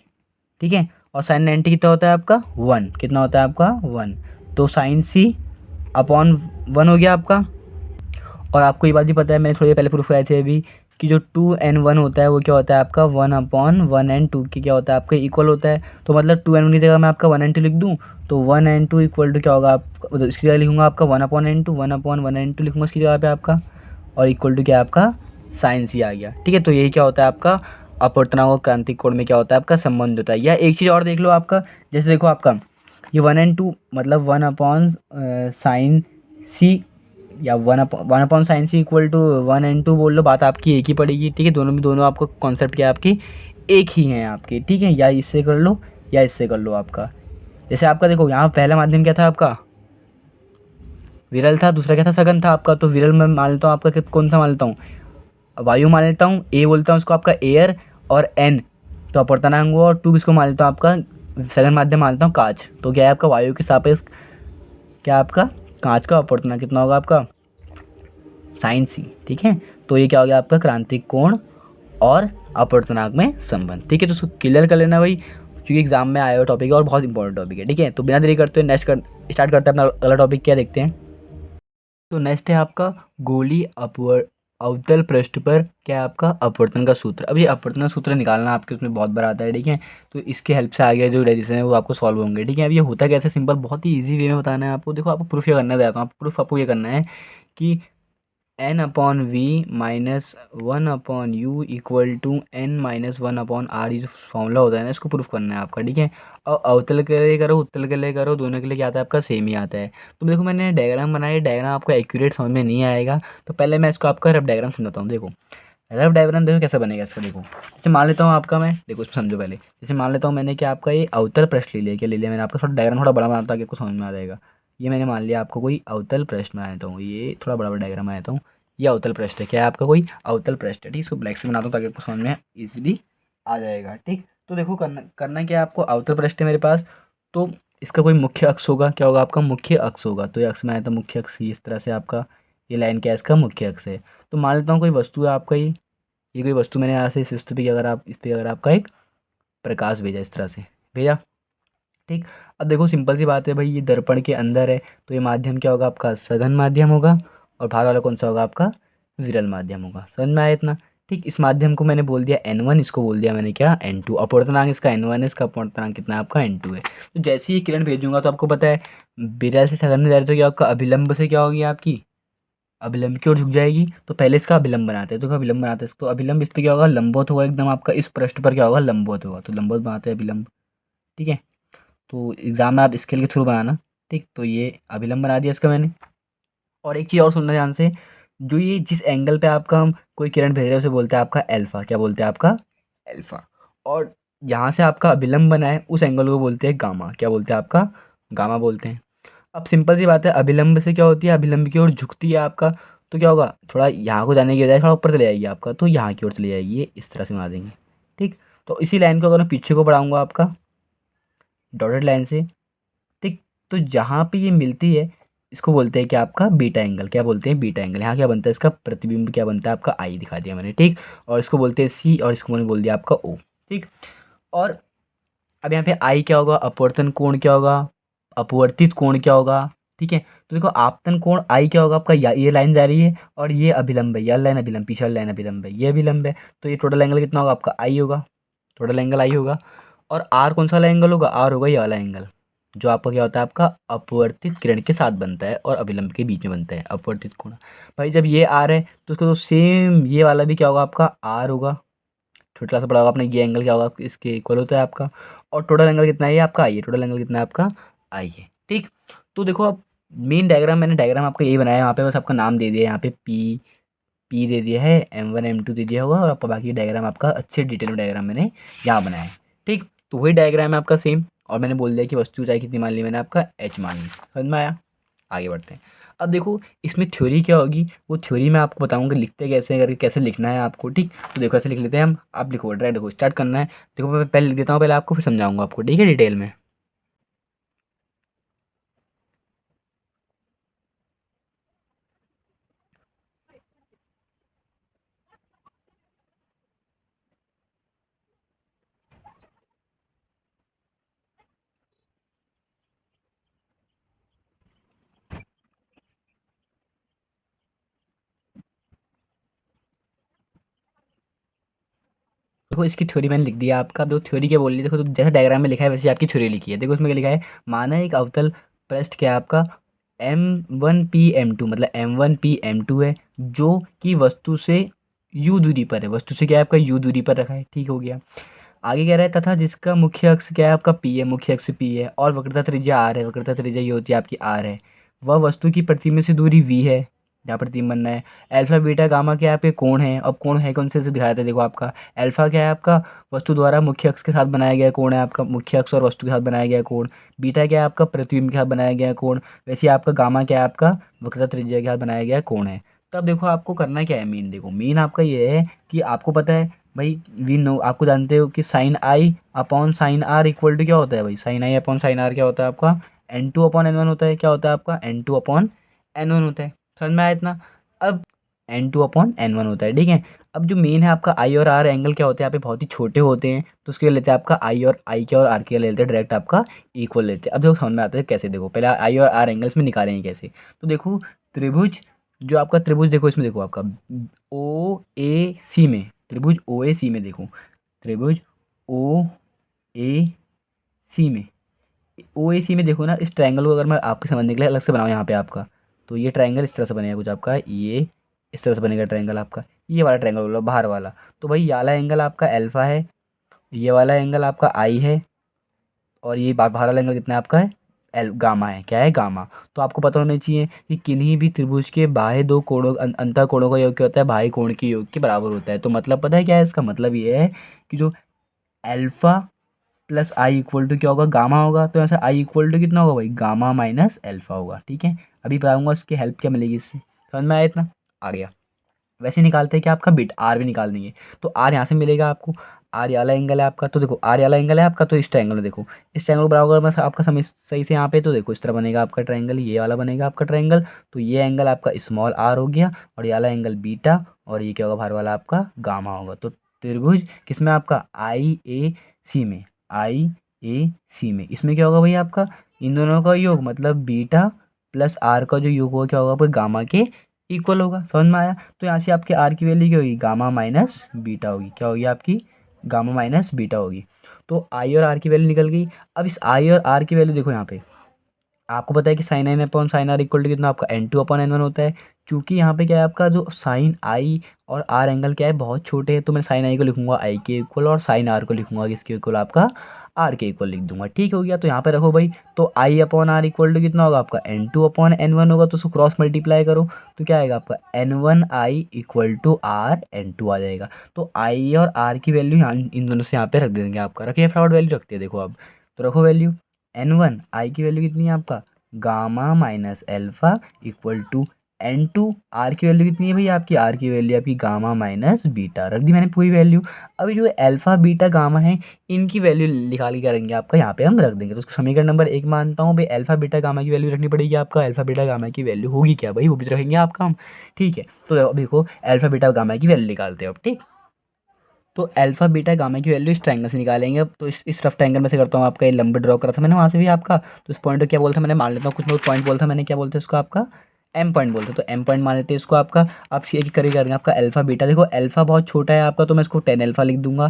ठीक है, और साइन 90 कितना होता है आपका 1, कितना होता है आपका 1, तो साइन सी अपॉन 1 हो गया आपका। और आपको ये बात भी पता है, मैंने थोड़ी देर पहले प्रूफ कराए थे अभी, कि जो 2n1 होता है वो क्या होता है आपका 1/1n2 की क्या होता है आपका इक्वल होता है। तो मतलब 2n1 की जगह मैं आपका 1n2 लिख दूँ, तो 1n2 इक्वल टू क्या होगा, आप इसकी जगह लिखूँगा आपका 1/n2, 1/1n2 लिखूँगा इसकी जगह पे आपका, और इक्वल टू क्या आपका साइन सी आ गया। ठीक है, तो यही क्या होता है आपका अपवर्तनांक और क्रांतिक कोण में क्या होता है आपका संबंध होता है। या एक चीज़ और देख लो आपका, जैसे देखो आपका ये 1n2 मतलब 1/sin सी या one upon sine C equal to 1/2 बोल लो, बात आपकी एक ही पड़ेगी। ठीक है, दोनों आपको कॉन्सेप्ट क्या है आपकी एक ही हैं आपके। ठीक है, या इससे कर लो या इससे कर लो आपका। जैसे आपका देखो यहाँ पहला माध्यम क्या था आपका, विरल था, दूसरा क्या था, सघन था आपका। तो विरल में मान लेता हूँ आपका कौन सा मान लेता हूँ, वायु मान लेता हूँ, ए बोलता हूँ उसको आपका एयर, और एन तो अपवर्तनांक हुआ, और टू किसको मान लेता हूँ आपका सघन माध्यम मान लेता हूँ कांच। तो क्या है आपका वायु के सापेक्ष क्या आपका कांच का अपवर्तनांक कितना होगा आपका साइन सी। ठीक है, तो ये क्या हो गया आपका क्रांतिक कोण और अपवर्तनांक में संबंध। ठीक है, तो उसको क्लियर कर लेना भाई, क्योंकि एग्जाम में आया हुआ टॉपिक है और बहुत इंपॉर्टेंट टॉपिक है। ठीक है, तो बिना देरी करते हुए स्टार्ट करते हैं अपना अगला टॉपिक, क्या देखते हैं। तो नेक्स्ट है आपका गोली अपवर्ड अवतल पृष्ठ पर क्या है आपका अपवर्तन का सूत्र। अब ये अपवर्तन का सूत्र निकालना आपके उसमें बहुत बार आता है। ठीक है, तो इसके हेल्प से आगे जो रेडिएशन है वो आपको सॉल्व होंगे। ठीक है, अब ये होता कैसे, सिंपल बहुत ही इजी वे में बताना है आपको। देखो आपको प्रूफ ये करना है, प्रूफ आपको ये करना है कि n/v minus 1/u equal to n-1/r, ये जो फॉर्मूला होता है ना, इसको प्रूफ करना है आपका। ठीक है, और अवतल के लिए करो उत्तल के लिए करो, दोनों के लिए क्या आता है आपका सेम ही आता है। तो देखो मैंने डायग्राम बनाया, डायग्राम आपको एक्यूरेट समझ में नहीं आएगा, तो पहले मैं इसको आपका रफ डायग्राम समझाता हूँ। देखो रफ डायग्राम देखो कैसा बनेगा इसका। देखो जैसे मान लेता हूँ आपका मैं, देखो इसको समझो पहले। जैसे मान लेता हूँ मैंने कि आपका ये अवतल पृष्ठ ले लिया, क्या ले लिया मैंने, आपका थोड़ा डायग्राम थोड़ा बड़ा बनाता हूँ ताकि आपको समझ में आ जाएगा। ये मैंने मान लिया आपको कोई अवतल पृष्ठ में आया हूँ, ये थोड़ा बड़ा बड़ा डायग्राम आया हूँ, ये अवतल पृष्ठ है। क्या है आपका कोई अवतल पृष्ठ है। ठीक, इसको ब्लैक से बनाता हूँ ताकि आपको समझ में इजीली आ जाएगा। ठीक, तो देखो करना क्या है आपको, अवतल पृष्ठ है मेरे पास, तो इसका कोई मुख्य अक्ष होगा, क्या होगा आपका मुख्य अक्ष होगा। तो ये अक्ष में आया था मुख्य अक्ष, इस तरह से आपका ये लाइन क्या है इसका मुख्य अक्ष है। तो मान लेता हूँ कोई वस्तु है आपका, ये कोई वस्तु मैंने यहाँ से इस वस्तु पे अगर आप इस पर अगर आपका एक प्रकाश भेजा, इस तरह से भेजा। ठीक, अब देखो सिंपल सी बात है भाई, ये दर्पण के अंदर है, तो ये माध्यम क्या होगा आपका सघन माध्यम होगा, और बाहर वाला कौन सा होगा आपका विरल माध्यम होगा। समझ में आया इतना। ठीक, इस माध्यम को मैंने बोल दिया n1, इसको बोल दिया मैंने क्या n2। अपवर्तनांक इसका n1 है, इसका अपवर्तनांक कितना है आपका n2 है। तो जैसे ही किरण भेजूंगा तो आपको पता है विरल से सघन में जा रही तो क्या आपका अभिलंब से क्या होगी आपकी अभिलंब की ओर झुक जाएगी। तो पहले इसका अभिलंब बनाते हैं, तो अभिलंब बनाते हैं, तो अभिलंब इस पर क्या होगा लंबवत होगा एकदम आपका, इस पृष्ठ पर क्या होगा लंबवत होगा, तो लंबवत बनाते हैं अभिलंब। ठीक है, तो एग्जाम में आप स्केल के थ्रू बनाना। ठीक, तो ये अभिलंब बना दिया इसका मैंने। और एक चीज़ और सुनना ध्यान से, जो ये जिस एंगल पे आपका हम कोई किरण भेज रहे हैं उसे बोलते हैं आपका एल्फा। क्या बोलते हैं आपका एल्फा। और जहाँ से आपका अभिलंब बना है उस एंगल को बोलते हैं गामा। क्या बोलते हैं आपका गामा बोलते हैं। अब सिंपल सी बात है, अभिलंब से क्या होती है, अभिलंब की ओर झुकती है आपका, तो क्या होगा थोड़ा यहाँ को जाने की बजाय थोड़ा ऊपर चले जाएगी आपका, तो यहाँ की ओर चली जाएगी, ये इस तरह से बना देंगे। ठीक, तो इसी लाइन को अगर मैं पीछे को बढ़ाऊंगा आपका डॉटेड लाइन से, ठीक, तो जहाँ पे ये मिलती है इसको बोलते हैं कि आपका बीटा एंगल। क्या बोलते हैं बीटा एंगल। यहाँ क्या बनता है इसका प्रतिबिंब क्या बनता है आपका आई दिखा दिया मैंने। ठीक, और इसको बोलते हैं सी, और इसको मैंने बोल दिया आपका ओ। ठीक, और अब यहाँ पे आई क्या होगा अपवर्तन कोण क्या होगा, अपवर्तित कोण क्या होगा। ठीक है, तो देखो आपतन कोण आई क्या होगा आपका, ये लाइन जा रही है और ये अभिलंब है, यह लाइन अभिलंब, पीछे वाली लाइन अभिलंब है, ये अभिलंब है, तो ये टोटल एंगल कितना होगा आपका आई होगा, टोटल एंगल आई होगा। और आर कौन सा वाला एंगल होगा, आर होगा ये वाला एंगल, जो आपका क्या होता है आपका अपवर्तित किरण के साथ बनता है और अभिलंब के बीच में बनता है अपवर्तित कोण। भाई जब ये आर है तो उसको तो सेम ये वाला भी क्या होगा आपका आर होगा, छोटा सा बड़ा होगा अपना, ये एंगल क्या होगा आपका इसके इक्वल होता है आपका। और टोटल एंगल कितना है ये आपका आई है, टोटल एंगल कितना है आपका आई है। ठीक, तो देखो अब मेन डायग्राम मैंने डायग्राम आपका यही बनाया है, यहाँ पे बस आपका नाम दे दिया है, यहाँ पे पी दे दिया है, M1 M2 दे दिया होगा, और आपका बाकी डायग्राम आपका अच्छे डिटेल में डायग्राम मैंने यहाँ बनाया है। ठीक, तो वही डायग्राम है आपका सेम, और मैंने बोल दिया कि वस्तु ऊंचाई कितनी मान ली मैंने आपका h मान ली। समझ में आया, आगे बढ़ते हैं। अब देखो इसमें थ्योरी क्या होगी, वो थ्योरी मैं आपको बताऊंगा लिखते कैसे हैं, करके कैसे लिखना है आपको। ठीक, तो देखो ऐसे लिख लेते हैं हम, आप लिखो राइट, देखो स्टार्ट करना है। देखो मैं पहले लिख देता हूँ पहले आपको, फिर समझाऊंगा आपको। ठीक है, डिटेल में। देखो इसकी थ्योरी मैंने लिख दिया आपका। देखो थ्योरी क्या बोल रही है, देखो तो जैसे डायग्राम में लिखा है वैसे आपकी थ्योरी लिखी है। देखो इसमें क्या लिखा है, माना एक अवतल पृष्ठ क्या है आपका M1P M2, मतलब M1P M2 है, जो कि वस्तु से u दूरी पर है, वस्तु से क्या है आपका u दूरी पर रखा है। ठीक हो गया। आगे कह रहा है तथा जिसका मुख्य अक्ष क्या है आपका p है, मुख्य अक्ष p है, और वक्रता त्रिज्या r है, वक्रता त्रिज्या ये होती है आपकी r है, वह वस्तु की प्रतिबिंब से दूरी v है। यहाँ पर 3 बनना है। अल्फा बीटा गामा क्या है आपके कोण है। अब कोण है कौन से दिखाया था, देखो आपका अल्फा क्या है आपका वस्तु द्वारा मुख्य अक्ष के साथ बनाया गया कोण है आपका, मुख्य अक्ष और वस्तु के साथ बनाया गया कोण। बीटा क्या है आपका प्रतिबिंब के साथ बनाया गया कोण। वैसे आपका गामा क्या है आपका वक्रता त्रिज्या के साथ बनाया गया कोण है। तब देखो आपको करना क्या है, मीन देखो मीन आपका ये है कि आपको पता है भाई वी नो, आपको जानते हो कि sine I upon sine R equal to क्या होता है भाई, sine I upon sine R क्या होता है आपका N2 अपॉन N1 होता है। क्या होता है आपका N2 अपॉन N1 होता है, समझ में आया इतना। अब N2 अपॉन N1 होता है, ठीक है। अब जो मेन है आपका आई और आर एंगल क्या होते हैं यहाँ पे बहुत ही छोटे होते हैं, तो उसके लिए लेते हैं आपका आई और आई के और आर के लेते हैं डायरेक्ट आपका इक्वल लेते हैं। अब देखो समझ में आता है कैसे, देखो पहले आई और आर एंगल्स में निकालेंगे कैसे। तो देखो त्रिभुज, जो आपका त्रिभुज देखो इसमें देखो आपका ओ ए सी में, त्रिभुज ओ ए सी में देखो, त्रिभुज ओ ए सी में, ओ ए सी में देखो ना, इस ट्रायंगल को अगर मैं आपके समझने के लिए अलग से बनाऊँ यहाँ पे आपका, तो ये ट्रायंगल इस तरह से बनेगा कुछ आपका, ये इस तरह से बनेगा ट्रायंगल आपका, ये वाला ट्रायंगल बोलो बाहर वाला। तो भाई ये वाला एंगल आपका अल्फा है, ये वाला एंगल आपका आई है, और ये बाहर वाला एंगल कितना है आपका है एल गामा है, क्या है गामा। तो आपको पता होना चाहिए कि किन्हीं भी त्रिभुज के बाह्य दो कोणों अंतर कोणों का योग क्या होता है, बाह्य कोण के योग के बराबर होता है। तो मतलब पता है क्या है इसका मतलब, ये है कि जो alpha plus I equal to क्या होगा, गामा होगा। तो ऐसा आई इक्वल टू कितना होगा भाई, गामा माइनस अल्फा होगा, ठीक है। अभी बताऊंगा इसकी हेल्प क्या मिलेगी इससे, समझ में आया इतना, आ गया। वैसे निकालते हैं कि आपका बिट आर भी निकाल देंगे, तो आर यहाँ से मिलेगा आपको, आर वाला एंगल है आपका, तो देखो आर वाला एंगल है आपका, तो इस ट्रायंगल में देखो, इस ट्रायंगल को बराबर मैं आपका समय सही से यहाँ पे, तो देखो इस तरह बनेगा आपका ट्रायंगल, ये वाला बनेगा आपका ट्रायंगल। तो ये एंगल आपका स्मॉल आर हो गया, और ये वाला एंगल बीटा, और ये क्या होगा बाहर वाला आपका गामा होगा। तो त्रिभुज किसमें आपका आई ए सी में, आई ए सी में, इसमें क्या होगा भाई आपका इन दोनों का योग, मतलब बीटा प्लस आर का जो योग होगा क्या होगा आपका गामा के इक्वल होगा, समझ में आया। तो यहाँ से आपके आर की वैल्यू क्या होगी, गामा माइनस बीटा होगी, क्या होगी आपकी गामा माइनस बीटा होगी। तो आई और आर की वैल्यू निकल गई। अब इस आई और आर की वैल्यू देखो यहाँ पे, आपको पता है कि sine N upon sine R equal to कितना आपका N2 अपॉन N1 होता है। क्योंकि यहाँ पे क्या है आपका जो साइन आई और आर एंगल क्या है बहुत छोटे हैं, तो मैं साइन आई को लिखूंगा आई के इक्वल, और साइन आर को लिखूंगा किसके इक्वल आपका आर के इक्वल लिख दूंगा, ठीक हो गया। तो यहाँ पे रखो भाई, तो आई अपॉन आर इक्वल टू कितना होगा आपका N2 अपॉन N1 होगा, तो उसको क्रॉस मल्टीप्लाई करो, तो क्या आएगा आपका N1 I equal to R N2 आ जाएगा। तो आई और आर की वैल्यू यहाँ इन दोनों से यहाँ पे रख देंगे आपका, रखिए फटाफट वैल्यू रखते हैं देखो अब, तो रखो वैल्यू N1 आई की वैल्यू कितनी है आपका gamma minus alpha equal to N2 R की वैल्यू कितनी है भाई आपकी, आर की वैल्यू आपकी गामा माइनस बीटा, रख दी मैंने पूरी वैल्यू। अभी जो अल्फा बीटा गामा है इनकी वैल्यू निकाल के करेंगे आपका, यहाँ पे हम रख देंगे। तो उसको समीकरण नंबर 1 मानता हूँ भाई, अल्फा बीटा गामा की वैल्यू रखनी पड़ेगी आपका, अल्फा बीटा गामा की वैल्यू होगी क्या भाई, वो भी तो रखेंगे आपका हम, ठीक है। तो अब देखो अल्फा बीटा गामा की वैल्यू निकालते हैं अब, ठीक। तो अल्फा बीटा गामा की वैल्यू इस ट्रायंगल से निकालेंगे। अब तो इस रफ ट्रायंगल में से करता हूँ, आपका ये लंबा ड्रॉ करा था मैंने वहाँ से भी आपका, तो इस पॉइंट को क्या बोलता मैंने मान लेता हूँ, कुछ ना कुछ पॉइंट बोलता मैंने, क्या बोलते हैं इसको आपका एम पॉइंट बोलते हैं, तो एम पॉइंट मान लेते हैं इसको आपका। आप सी की करेंगे आपका अल्फा बीटा, देखो अल्फा बहुत छोटा है आपका, तो मैं इसको 10 अल्फा लिख दूंगा,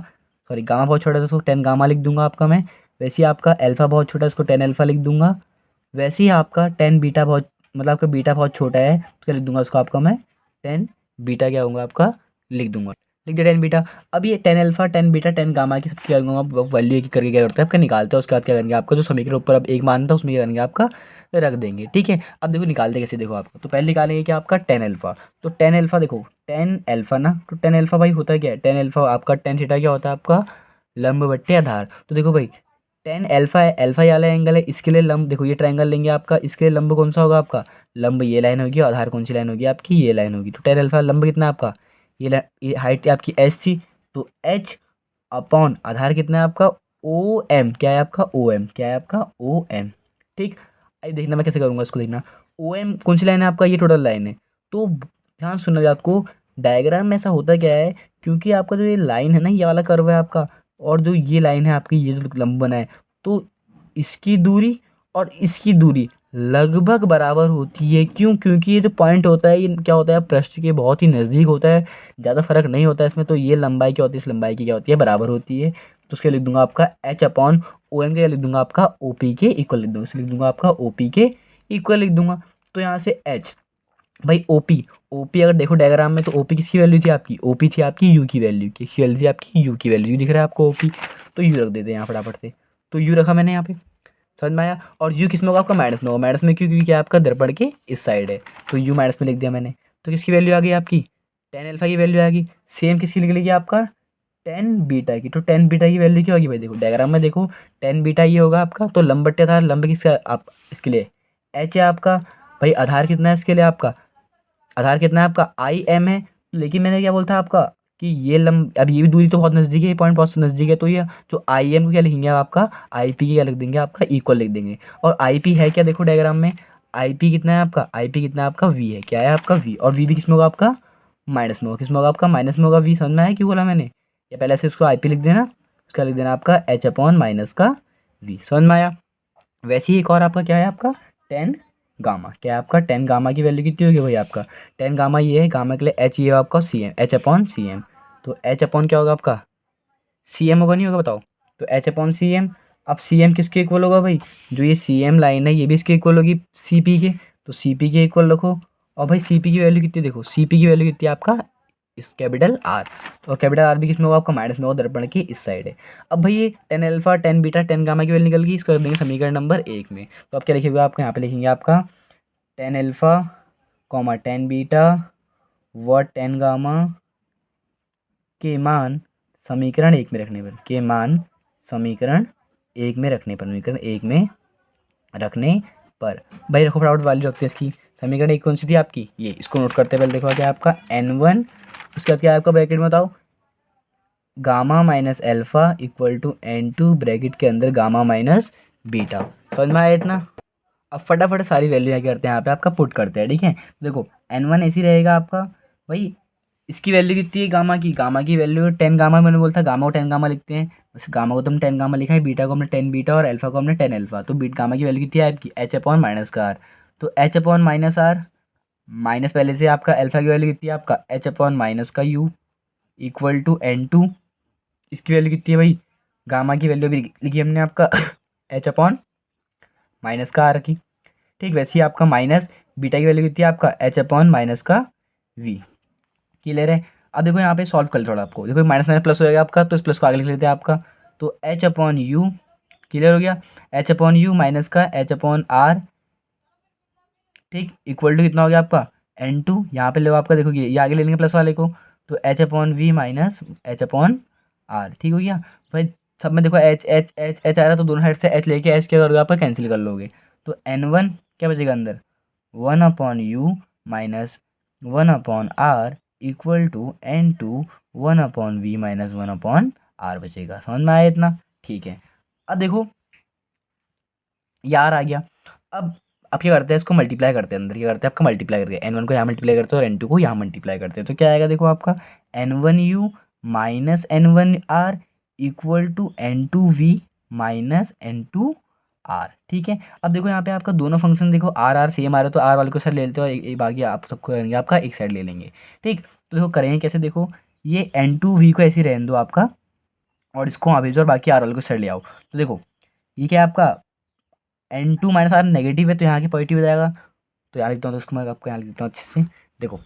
सॉरी गामा बहुत छोटा है तो इसको 10 गामा लिख दूंगा आपका मैं। वैसे ही आपका अल्फा बहुत छोटा है, इसको 10 अल्फा लिख दूंगा। वैसे ही आपका 10 बीटा बहुत, मतलब आपका बीटा बहुत छोटा है, तो क्या लिख दूंगा उसको आपका मैं 10 बीटा क्या होगा आपका लिख दूंगा, लिख दिया 10 बीटा। अब ये 10 अल्फा 10 बीटा 10 गामा की सबकी क्या करूँगा वैल्यू एक करके क्या करते हैं आपका निकालते हैं, उसके बाद क्या करेंगे आपका जो समीकरण ऊपर अब एक मानता है उसमें क्या करेंगे आपका रख देंगे, ठीक है। अब देखो निकालते कैसे, देखो आपको तो पहले निकालेंगे क्या आपका 10 अल्फा, तो 10 अल्फा देखो 10 अल्फा ना, तो 10 अल्फा भाई होता क्या है, 10 अल्फा आपका 10 थीटा क्या होता है आपका लंब बट्टे आधार। तो देखो भाई 10 अल्फा है, अल्फा वाला एंगल है, इसके लिए लंब देखो ये ट्रायंगल लेंगे आपका, इसके लिए लंब कौन सा होगा आपका, लंब ये लाइन होगी, और आधार कौन सी लाइन होगी आपकी ये लाइन होगी। तो 10 अल्फा लंब कितना है आपका, ये हाइट आपकी एच थी, तो एच अपॉन आधार कितना है आपका ओ एम, क्या है आपका ओ एम, क्या है आपका ओ एम, ठीक। अब देखना मैं कैसे करूँगा इसको, देखना ओ एम कौन सी लाइन है आपका, ये टोटल लाइन है। तो ध्यान सुनना आपको, डायग्राम में ऐसा होता क्या है, क्योंकि आपका जो ये लाइन है ना ये वाला कर्व है आपका, और जो ये लाइन है आपकी ये जो लंब बना है, तो इसकी दूरी और इसकी दूरी लगभग बराबर होती है। क्यों, क्योंकि ये जो पॉइंट होता है ये क्या होता है पृष्ठ के बहुत ही नज़दीक होता है, ज़्यादा फर्क नहीं होता है इसमें। तो ये लंबाई क्या होती है, इस लंबाई की क्या होती है बराबर होती है। तो उसके लिख दूंगा आपका एच अपॉन ओ एम, के लिख दूंगा आपका ओ पी के इक्वल लिख दूंगा, इसे लिख दूंगा आपका ओ पी के इक्वल लिख दूंगा। तो यहाँ से एच भाई ओपी अगर देखो डायग्राम में, तो ओपी किसकी वैल्यू थी आपकी, ओपी थी आपकी यू की वैल्यू, किसकी वैल्यू थी आपकी यू की वैल्यू, यू दिख रहा है आपको ओपी, तो यू रख देते हैं यहाँ फटाफट से। तो यू रखा मैंने यहाँ पे, समझ में आया। और यू किस में होगा आपका माइनस में होगा, माइनस में क्यों, क्योंकि आपका दर्पण के इस साइड है, तो यू माइनस में लिख दिया मैंने। तो किसकी वैल्यू आ गई आपकी, टेन अल्फा की वैल्यू आ गई। सेम किसकी निकलेगी आपका, टेन बीटा की। तो टेन बीटा की वैल्यू क्या होगी भाई, देखो डायग्राम में देखो, टेन बीटा ये होगा आपका, तो लंब बट्टे आधार, लंब किसका आप इसके लिए एच है आपका भाई, आधार कितना है इसके लिए आपका, आधार कितना है आपका आई एम है। लेकिन मैंने क्या बोलता आपका कि ये लंब, अब ये भी दूरी तो बहुत नज़दीक है, ये पॉइंट बहुत नज़दीक है, तो ये जो आई एम को क्या लिखेंगे आपका, आई पी की क्या लिख देंगे आपका, इक्वल लिख देंगे। और आई पी है क्या, देखो डायग्राम में आई पी कितना है आपका, आई पी कितना है आपका, वी है, क्या है आपका वी, और वी भी किस में होगा आपका, माइनस में होगा, किस में होगा आपका, माइनस में होगा। वी समझ में आया क्यों बोला मैंने, या पहले से इसको आई पी लिख देना, उसका लिख देना आपका एच अपॉन माइनस का वी, समझ में आया। वैसे ही एक और आपका क्या है आपका, टेन गामा, क्या है आपका, टेन गामा की वैल्यू कितनी होगी भाई आपका, टेन गामा ये है, गामा के लिए एच ये आपका C M, H upon C M. तो एच अपॉन क्या होगा आपका, सी एम होगा नहीं होगा बताओ, तो एच अपॉन सी एम। अब सी एम किसके इक्वल होगा भाई, जो ये सी एम लाइन है ये भी इसके इक्वल होगी सी पी के, तो सी पी के इक्वल रखो। और भाई सी पी की वैल्यू कितनी, देखो सी पी की वैल्यू कितनी है आपका, इस कैपिटल आर, और कैपिटल आर भी किस में होगा आपका, माइनस में होगा, दर्पण की इस साइड है। अब भाई ये tan alpha tan beta ten gamma की वैल्यू निकल गई, इसको रख देंगे समीकरण नंबर एक में। तो अब क्या लिखेगा आपका, यहाँ पे लिखेंगे आपका tan alpha comma tan beta व टेन गामा के मान समीकरण एक में रखने पर, के मान समीकरण एक में रखने पर, समीकरण एक में रखने पर भाई रखो, फटाफट वैल्यू रखते हैं इसकी। समीकरण एक कौन सी थी आपकी, ये, इसको नोट करते हैं पहले। देखो क्या आपका एन वन, उसके बाद क्या है आपका ब्रैकेट में बताओ, gamma minus alpha equal to N two, bracket के अंदर गामा माइनस बीटा। समझ में आया इतना। अब फटाफट सारी वैल्यू क्या करते हैं यहाँ पे आपका पुट करते हैं, ठीक है। देखो एन वन ऐसी रहेगा आपका भाई, इसकी वैल्यू कितनी है गामा की, गामा की वैल्यू टेन गामा, मैंने बोलता गामा को टेन गामा लिखते हैं, बस गामा को तो हमने टेन गामा लिखा है, बीटा को हमने टेन बीटा और अल्फा को हमने टेन अल्फा। तो बीट गामा की वैल्यू कितनी है आपकी, एच अपॉन माइनस का आर, तो H upon minus R, minus पहले से आपका अल्फा की वैल्यू कितनी है आपका एच अपॉन माइनस का U equal to N two, इसकी वैल्यू कितनी है भाई, गामा की वैल्यू भी लिखी हमने आपका एच अपॉन माइनस का आर की, ठीक। वैसे ही आपका माइनस बीटा की वैल्यू कितनी है आपका एच अपॉन माइनस का वी, क्लियर है। अब देखो यहाँ पे सॉल्व कर थोड़ा आपको, देखो माइनस माइनस प्लस हो जाएगा आपका, तो इस प्लस को आगे लिख लेते हैं आपका, तो एच अपॉन यू, क्लियर हो गया, एच अपॉन यू माइनस का एच अपॉन आर, ठीक, इक्वल टू कितना हो गया आपका एन टू, यहाँ पे लो आपका, देखो ये आगे ले लेंगे प्लस वाले को, तो H upon V minus H upon R, ठीक हो गया भाई। सब में देखो एच एच एच एच आ रहा है, तो दोनों साइड से एच लेके एच क्या करोगे आपका कैंसिल कर लोगे, तो एन वन क्या बचेगा अंदर, one upon U minus one upon R equal to N two one upon V minus one upon R बचेगा। समझ में आया इतना, ठीक है। अब देखो यार आ गया, अब क्या करते हैं, इसको मल्टीप्लाई करते हैं, अंदर क्या करते हैं आपका मल्टीप्लाई करके, एन वन को यहाँ मल्टीप्लाई करते हैं और एन टू को यहाँ मल्टीप्लाई करते हैं, तो क्या आएगा देखो आपका N one U minus N one R equal to N two V minus N two R, ठीक है। अब देखो यहाँ पे आपका दोनों फंक्शन देखो आर आर सेम आ रहे, तो आर वाले को साइड ले लेते हो, एक बाकी आप सबको करेंगे आपका एक साइड ले लेंगे, ठीक। तो देखो करेंगे कैसे, देखो ये एन टू वी को ऐसे रहने दो आपका, और इसको वहाँ भेजो और बाकी आर वाले को साइड ले आओ। तो देखो ये क्या है आपका N two minus R negative है, तो यहाँ की पॉजिटिव हो जाएगा, तो यहाँ लिखता हूँ, तो उसको मैं आपको यहाँ लिख देता हूँ अच्छे से, देखो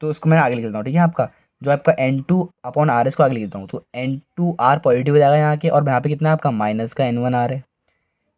तो उसको मैं आगे लिख देता हूँ, ठीक है। आपका जो आपका एन टू अपॉन आर इसको आगे लिख देता हूँ, तो एन टू आर पॉजिटिव हो जाएगा यहाँ के, और यहाँ पे कितना है आपका माइनस का एन वन आर है,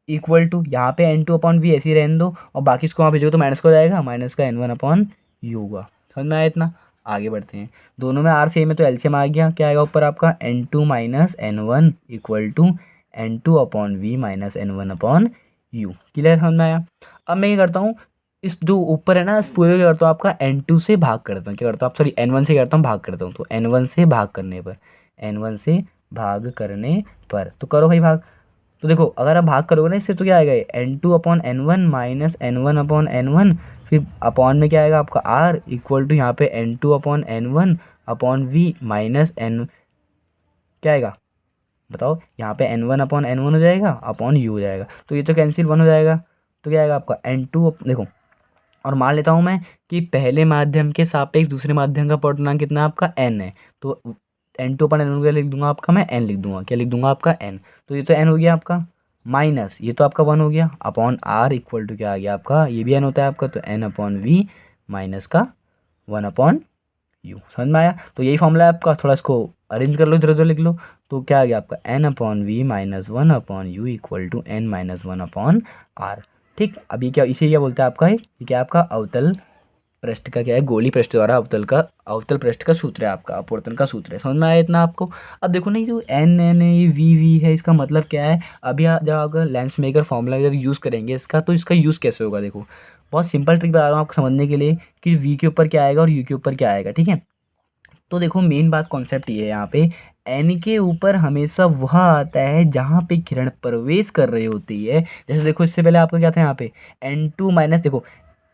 इक्वल टू यहाँ पे एन टू अपॉन वी ऐसे ही रहने दो, और बाकी इसको वहाँ भेजो तो माइनस का हो जाएगा, माइनस का एन वन अपॉन यू होगा। समझ में आया इतना, आगे बढ़ते हैं। दोनों में आर सेम है तो एलसीएम आ गया, क्या आएगा ऊपर आपका N two minus N one equal to N two upon V minus N one upon U, clear समझ में आया। अब मैं क्या करता हूँ, इस जो ऊपर है ना इस पूरे क्या करता हूँ आपका एन टू से भाग करता हूँ, क्या करता हूँ आप सॉरी एन वन से करता हूँ भाग करता हूँ, तो एन वन से भाग करने पर, एन वन से भाग करने पर, तो करो भाई भाग। तो देखो अगर आप भाग करोगे ना इससे, तो क्या आएगा N two upon N one minus N one upon N one, फिर अपॉन में क्या आएगा आपका आर इक्वल टू यहाँ पे N two upon N one upon V minus N, क्या आएगा बताओ, यहाँ पे N one upon N one हो जाएगा अपॉन यू हो जाएगा, तो ये तो कैंसिल वन हो जाएगा, तो क्या आएगा आपका एन टू, देखो और मान लेता हूँ मैं कि पहले माध्यम के सापेक्ष दूसरे माध्यम का पूर्णांक कितना है आपका एन है, तो एन टू अपन एन लिख दूंगा आपका, मैं एन लिख दूंगा, क्या लिख दूंगा आपका एन, तो ये तो एन हो गया आपका, माइनस ये तो आपका वन हो गया अपॉन आर इक्वल टू क्या आ गया आपका, ये भी एन होता है आपका, तो एन अपॉन वी माइनस का वन अपॉन यू। समझ में आया, तो यही फॉर्मूला है आपका, थोड़ा इसको अरेंज कर लो, इधर उधर लिख लो। तो क्या आ गया आपका n/v-1/u=n-1/r। ठीक, अब ये क्या, इसे क्या बोलते हैं आपका है, ये क्या आपका अवतल पृष्ठ का क्या है, गोली पृष्ठ द्वारा अवतल पृष्ठ का सूत्र है आपका, अपवर्तन का सूत्र है। समझ में आया इतना आपको? अब देखो ना, ये जो एन एन है, ये वी वी है, इसका मतलब क्या है? अभी जब आप लेंस मेकर फॉर्मूला जब यूज़ करेंगे इसका, तो इसका यूज़ कैसे होगा? देखो, बहुत सिंपल ट्रिक बता रहा हूँ आपको समझने के लिए कि वी के ऊपर क्या आएगा और यू के ऊपर क्या आएगा। ठीक है, तो देखो मेन बात कॉन्सेप्ट ये है यहाँ पे, एन के ऊपर हमेशा वह आता है जहाँ पे किरण प्रवेश कर रही होती है। जैसे देखो, इससे पहले आपका क्या था यहाँ पे, n2 माइनस, देखो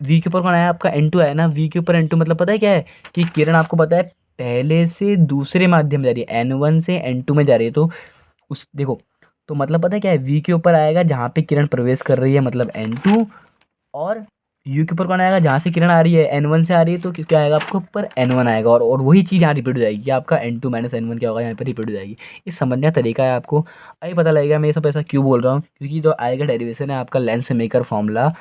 वी के ऊपर कौन आया आपका, n2 आया ना। वी के ऊपर n2 मतलब पता है क्या है, कि किरण आपको पता है पहले से दूसरे माध्यम में जा रही है, n1 से n2 में जा रही है। तो उस देखो, तो मतलब पता है क्या है, वी के ऊपर आएगा जहाँ पे किरण प्रवेश कर रही है, मतलब n2। और यू के ऊपर कौन आएगा, जहाँ से किरण आ रही है n1 से आ रही है, तो क्या आएगा आपको ऊपर n1 आएगा। और वही चीज़ यहाँ रिपीट हो जाएगी, आपका n2 माइनस n1 क्या होगा, यहाँ पर रिपीट हो जाएगी। ये समझने का तरीका है आपको, अभी पता लगेगा मैं ये सब ऐसा क्यों बोल रहा हूँ, क्योंकि जो आएगा डेरिवेशन है आपका लेंस मेकर फॉर्मूला,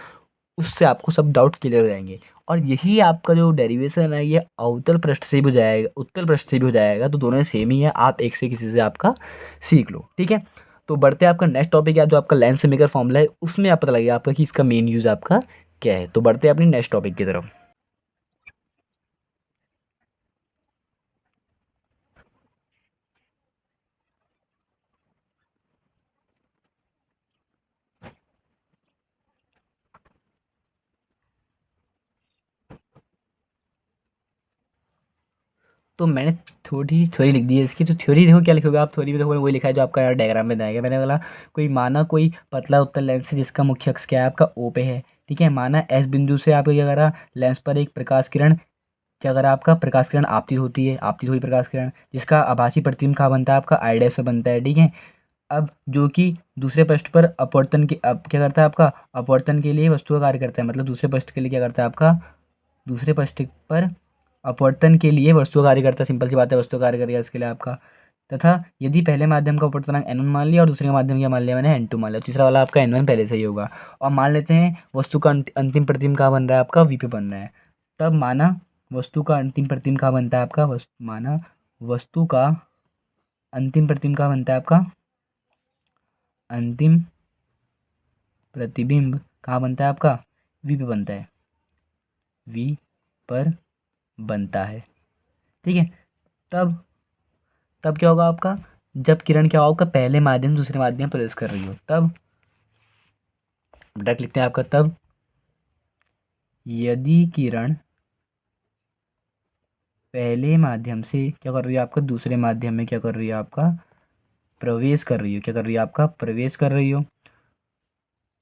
उससे आपको सब डाउट क्लियर हो जाएंगे। और यही आपका जो डेरिवेशन है, ये अवतल पृष्ठ से भी हो जाएगा, उत्तल पृष्ठ से भी हो जाएगा, तो दोनों सेम ही है। आप एक से किसी से आपका सीख लो, ठीक है। तो बढ़ते हैं आपका नेक्स्ट टॉपिक है, जो आपका लेंस मेकर फॉर्मूला है, उसमें आप पता लगेगा आपका कि इसका मेन यूज़ आपका क्या है। तो बढ़ते हैं अपनी नेक्स्ट टॉपिक की तरफ। तो मैंने थोड़ी थ्योरी लिख दी है इसकी। तो थ्योरी देखो क्या लिखोगे आप, थ्योरी में देखो वही लिखा है जो आपका यार डायग्राम में आएगा। मैंने बोला कोई माना कोई पतला उत्तल लेंस है जिसका मुख्य अक्ष क्या है आपका ओ पे है। ठीक है, माना एस बिंदु से आपको क्या करा, लेंस पर एक प्रकाश किरण क्या करा, आपका प्रकाश किरण आपतित होती है, आपतित हुई प्रकाश किरण, जिसका आभासी प्रतिबिंब कहाँ बनता है आपका आई डैश से बनता है। ठीक है, अब जो कि दूसरे पृष्ठ पर अपवर्तन के, अब क्या करता है आपका, अपवर्तन के लिए वस्तु का कार्य करता है। मतलब दूसरे पृष्ठ के लिए क्या करता है आपका, दूसरे पृष्ठ पर अपवर्तन के लिए वस्तु का कार्य करता है। सिंपल सी बात है, वस्तु का कार्य करेगा इसके लिए आपका। तथा यदि पहले माध्यम का अपवर्तनांक n1 मान लिया और दूसरे का माध्यम क्या मान लिया मैंने, n2 मान लिया, तीसरा वाला आपका n1 पहले से ही होगा। और मान लेते हैं वस्तु का अंतिम प्रतिबिंब कहाँ बन रहा है आपका, v पे बन रहा है। तब माना वस्तु का अंतिम प्रतिबिंब कहाँ बनता है आपका, माना वस्तु का अंतिम प्रतिबिंब कहाँ बनता है आपका, अंतिम प्रतिबिंब कहाँ बनता है आपका, v पे बनता है, v पर बनता है। ठीक है, तब तब क्या होगा आपका, जब किरण क्या होगा, पहले माध्यम से दूसरे माध्यम प्रवेश कर रही हो, तब डायरेक्ट लिखते हैं आपका, तब यदि किरण पहले माध्यम से क्या कर रही है आपका, दूसरे माध्यम में क्या कर रही है आपका, प्रवेश कर रही हो, क्या कर रही है आपका, प्रवेश कर रही हो,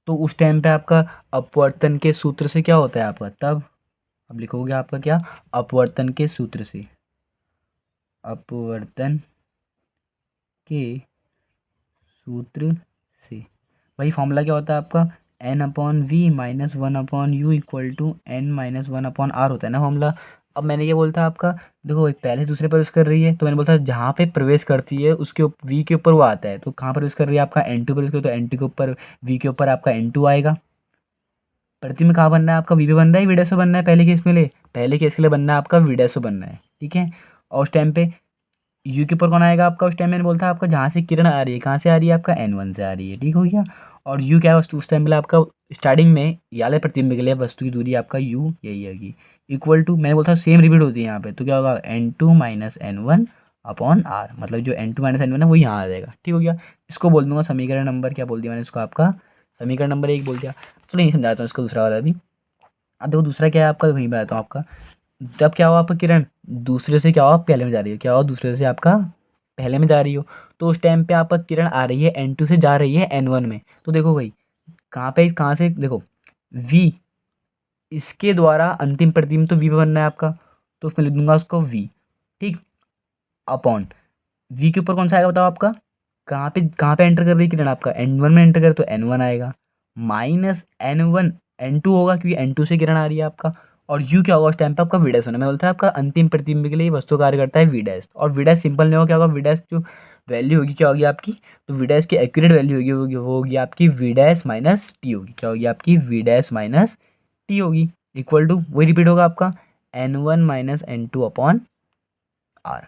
तो उस टाइम पे आपका अपवर्तन के सूत्र से क्या होता है आपका, तब अब लिखोगे आपका क्या, अपवर्तन के सूत्र से, अपवर्तन के सूत्र से वही फॉर्मूला क्या होता है आपका, n/v-1/u=n-1/r होता है ना फॉर्मूला। अब मैंने ये बोलता आपका, देखो भाई पहले दूसरे प्रवेश कर रही है, तो मैंने बोलता जहाँ पे प्रवेश करती है उसके वी के ऊपर वो आता है। तो कहाँ प्रवेश कर रही है आपका, n2 प्रवेश कर, तो n2 के ऊपर वी के ऊपर आपका n2 आएगा। प्रतिबिंब कहाँ बनना है आपका, वी पे बनना है, वी डैश पे बनना है, पहले केस के लिए, पहले केस के लिए बनना है आपका वी डैश पे बनना है। ठीक है, और उस टाइम पे यू के ऊपर कौन आएगा आपका, उस टाइम मैंने बोलता आपका जहाँ से किरण आ रही है, कहाँ से आ रही है आपका, n1 से आ रही है। ठीक हो गया, और यू क्या है, वस्तु उस टाइम पे आपका स्टार्टिंग में ये वाले प्रतिबिंब के लिए वस्तु की दूरी आपका यू यही होगी, इक्वल टू, मैंने बोलता सेम रिपीट होती है यहाँ पे, तो क्या होगा n2 - n1/r, मतलब जो n2 - n1 है वो यहाँ आ जाएगा। ठीक हो गया, इसको बोल दूंगा समीकरण नंबर, क्या बोल दिया मैंने इसको आपका, समीकरण नंबर 1 बोल दिया। तो नहीं समझाता हूँ इसको दूसरा वाला भी। अब देखो दूसरा क्या है आपका, वहीं बताता हूँ आपका। तब क्या हुआ आपका, किरण दूसरे से क्या हुआ, पहले में जा रही हो, क्या हुआ दूसरे से आपका पहले में जा रही हो, तो उस टाइम पे आपका किरण आ रही है n2 से जा रही है n1 में। तो देखो भाई कहाँ पे, कहाँ से देखो, v इसके द्वारा अंतिम प्रतिबिंब तो v पे बनना है आपका, तो उसमें लिख दूंगा उसको v। ठीक, अपॉन v के ऊपर कौन सा आएगा बताओ आपका, कहाँ पे एंटर कर रही है किरण आपका, n1 में एंटर करे तो n1 आएगा, माइनस n1 n2 होगा क्योंकि n2 से किरण आ रही है आपका। और u क्या होगा उस टाइम पे आपका v डैश होना, मैं बोलता है आपका अंतिम प्रतिबिंब के लिए वस्तु कार्य करता है v डैश, और v डैश सिंपल नहीं होगा, क्या होगा v डैश जो वैल्यू होगी क्या होगी आपकी, तो v डैश की एक्यूरेट वैल्यू होगी वो होगी आपकी v डैश माइनस टी होगी, क्या होगी आपकी v डैश माइनस टी होगी, इक्वल टू वही रिपीट होगा आपका n1 - n2 अपॉन r।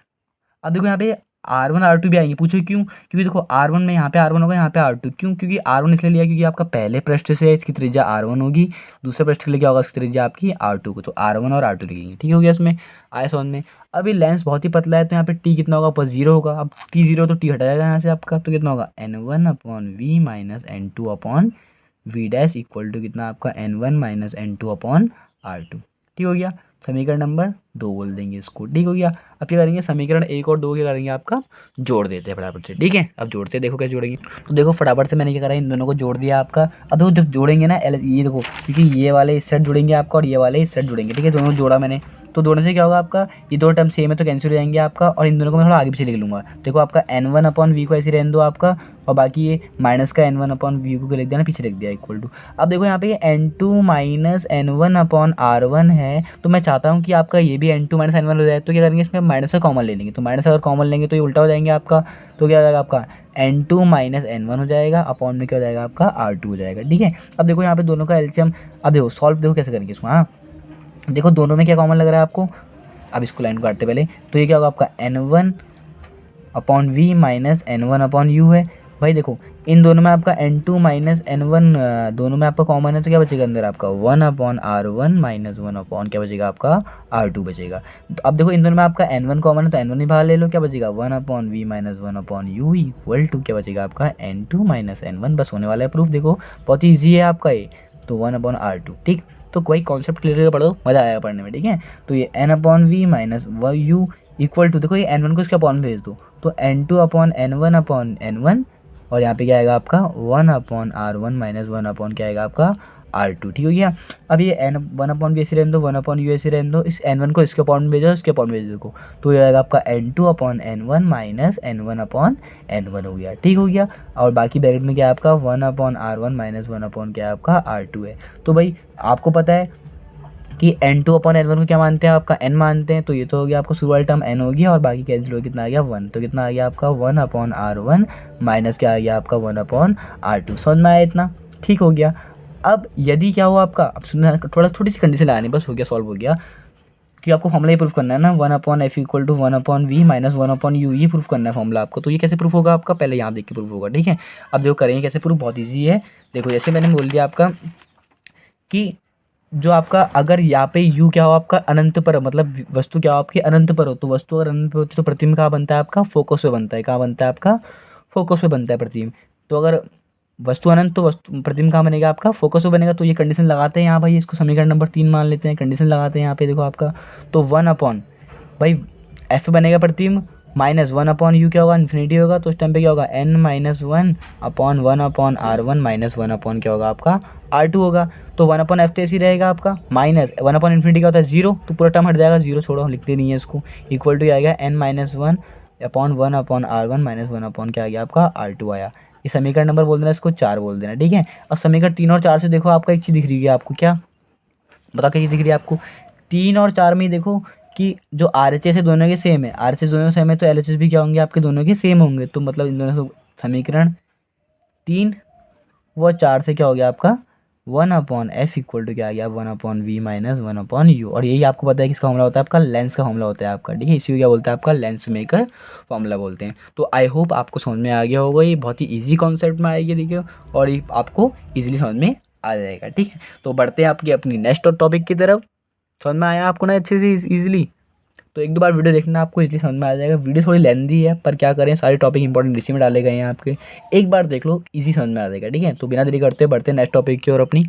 अब देखो यहाँ पे R1 R2 भी आएंगे। पूछो क्यों? क्योंकि देखो R1 में यहाँ पे R1 होगा, यहाँ पे R2। क्यों? क्योंकि R1 इसलिए लिया क्योंकि आपका पहले पृष्ठ से इसकी त्रिज्या R1 होगी, दूसरे पृष्ठ के लिए क्या होगा, इसकी त्रिज्या आपकी R2 को, तो R1 और R2 लिखेंगे। ठीक हो गया इसमें, आया समझ में। अभी लेंस बहुत ही पतला है तो यहाँ पे टी कितना होगा, ऊपर 0 होगा। अब टी 0 तो टी हट जाएगा यहाँ से आपका, तो कितना होगा N1/V minus N2/V dash equal to कितना आपका N1 माइनस N2/R2। ठीक हो गया, समीकरण नंबर 2 बोल देंगे इसको। ठीक हो गया। अब क्या करेंगे, समीकरण 1 और 2 क्या करेंगे आपका, जोड़ देते हैं फटाफट से। ठीक है, अब जोड़ते हैं, देखो क्या जोड़ेंगे। तो देखो फटाफट से मैंने क्या करा, इन दोनों को जोड़ दिया आपका। अब देखो जब जोड़ेंगे ना ये देखो, क्योंकि ये वाले इस साइड जुड़ेंगे आपका और ये वाले इस साइड जुड़ेंगे। ठीक है, दोनों जोड़ा मैंने, तो जोड़ने से क्या होगा आपका, ये दो टर्म सेम है तो कैंसिल हो जाएंगे आपका, और इन दोनों को मैं थोड़ा आगे पीछे लिख लूँगा। देखो आपका N1/V को ऐसे रहने दो आपका, और बाकी ये माइनस का N1/V को लिख दिया ना, पीछे लिख दिया इक्वल टू। अब देखो यहाँ पे ये N2 माइनस N1/R1 है, तो मैं चाहता हूँ कि आपका ये भी N2 माइनस N1 हो जाए। तो क्या करेंगे, इसमें माइनस का कॉमन ले लेंगे, तो माइनस अगर कॉमन लेंगे तो ये उल्टा हो जाएंगे आपका। तो क्या हो जाएगा आपका N2 माइनस N1 हो जाएगा, अपॉन में क्या हो जाएगा आपका R2 हो जाएगा। ठीक है, अब देखो यहाँ पे दोनों का एलसीएम, अब देखो सॉल्व देखो कैसे करेंगे इसको। हाँ देखो दोनों में क्या कॉमन लग रहा है आपको, अब इसको लाइन को काटते पहले, तो ये क्या होगा आपका N1/V माइनस N1/U है। भाई देखो इन दोनों में आपका N2 माइनस N1 दोनों में आपका कॉमन है, तो क्या बचेगा अंदर आपका 1/R1 माइनस 1 क्या बचेगा आपका R2 बचेगा। तो अब देखो इन दोनों में आपका N1 कॉमन है तो N1 ही बाहर ले लो, क्या बचेगा 1/V minus 1/U equal to क्या बचेगा आपका N2 माइनस N1। बस होने वाला है प्रूफ, देखो बहुत ईजी है आपका ये, तो 1/R2। ठीक, तो कोई कॉन्सेप्ट क्लियर कर पढ़ो, मज़ा आएगा पढ़ने में। ठीक है, तो ये N/V minus U equal to, देखो ये N1 को इसके अपॉन भेज दो, तो N2/N1/N1, और यहाँ पे क्या आएगा आपका 1/R1 माइनस 1 क्या आएगा आपका R2। ठीक हो गया। अब ये N1/V ऐसे रहने दो, 1/U ऐसे रहने दो, इस N1 को इसके अपॉन भेजो, इसके अपॉन भेज दो, तो ये आएगा आपका N2/N1 माइनस N1/N1 हो गया। ठीक हो गया, और बाकी ब्रैकेट में क्या है आपका 1/R1 माइनस 1 क्या है आपका R2 है। तो भाई आपको पता है कि N2/N1 को क्या मानते हैं, आपका N मानते हैं, तो ये तो हो गया आपका शुरुआती टर्म N हो गया, और बाकी कैंसिल हो कितना आ गया 1, तो कितना आ गया आपका 1/R1 माइनस क्या आ गया आपका 1/R2। समझ में आया इतना? ठीक हो गया। अब यदि क्या हुआ आपका, अब सुनना, थोड़ी सी कंडीशन लगानी, बस हो गया, सॉल्व हो गया। कि आपको फॉर्मूला ये प्रूफ करना है ना, 1/F equal to 1/V minus 1/U, ये प्रूफ करना है फॉर्मूला आपको। तो ये कैसे प्रूफ होगा आपका, पहले यहाँ देख के प्रूफ होगा। ठीक है, अब देखो करेंगे कैसे प्रूफ, बहुत ईजी है। देखो जैसे मैंने बोल दिया आपका कि जो आपका अगर यहाँ पे u क्या हो आपका अनंत पर, मतलब वस्तु क्या हो आपकी अनंत पर हो, तो वस्तु अगर अनंत पर होती है तो प्रतिबिंब कहाँ बनता है आपका, फोकस पे बनता है। कहाँ बनता है आपका, फोकस पे बनता है प्रतिबिंब। तो अगर वस्तु अनंत तो वस्तु प्रतिबिंब कहाँ बनेगा आपका, फोकस पे बनेगा। तो ये कंडीशन लगाते हैं यहाँ भाई, इसको समीकरण नंबर 3 मान लेते हैं, कंडीशन लगाते हैं यहाँ पे देखो आपका, तो 1 भाई एफ बनेगा प्रतिबिंब, माइनस 1/U क्या होगा, इन्फिनिटी होगा, तो उस टाइम पे क्या होगा N-1/1/R1 माइनस 1 क्या होगा आपका R2 होगा। तो 1/F तो ऐसे ही रहेगा आपका, माइनस 1/इन्फिनिटी क्या होता है 0, तो पूरा टर्म हट जाएगा, 0 छोड़ो, लिखते नहीं है इसको, इक्वल टू आएगा N-1/1/R1 माइनस 1 क्या आ गया आपका R2 आया। ये समीकरण नंबर बोल देना, इसको 4 बोल देना। ठीक है, अब समीकरण 3 और 4 से देखो आपका एक चीज़ दिख रही है आपको, क्या बताओ क्या चीज़ दिख रही है आपको, 3 और 4 में ही देखो कि जो RHS है दोनों के सेम है, RHS दोनों सेम है, तो LHS भी क्या होंगे आपके दोनों के सेम होंगे। तो मतलब इन दोनों समीकरण 3 व 4 से क्या हो गया आपका 1/F इक्वल टू क्या आ गया 1/V माइनस 1/U। और यही आपको पता है किसका फॉर्मूला होता है आपका, लेंस का फॉर्मूला होता है आपका। ठीक है, इसी को क्या बोलते हैं आपका, लेंस मेकर फॉर्मूला बोलते हैं। तो आई होप आपको समझ में आ गया होगा, ये बहुत ही ईजी कॉन्सेप्ट में आएगी देखिए, और ये आपको ईजिली समझ में आ जाएगा। ठीक है, तो बढ़ते हैं आपकी अपनी नेक्स्ट टॉपिक की तरफ। समझ में आया आपको ना अच्छे से ईजिली, तो एक दो बार वीडियो देखना, आपको इजीली समझ में आ जाएगा। वीडियो थोड़ी लेंदी है पर क्या करें, सारे टॉपिक इंपॉर्टेंट इसी में डाले गए हैं आपके, एक बार देख लो इजी समझ में आ जाएगा। ठीक है, तो बिना देरी करते बढ़ते नेक्स्ट टॉपिक की ओर अपनी।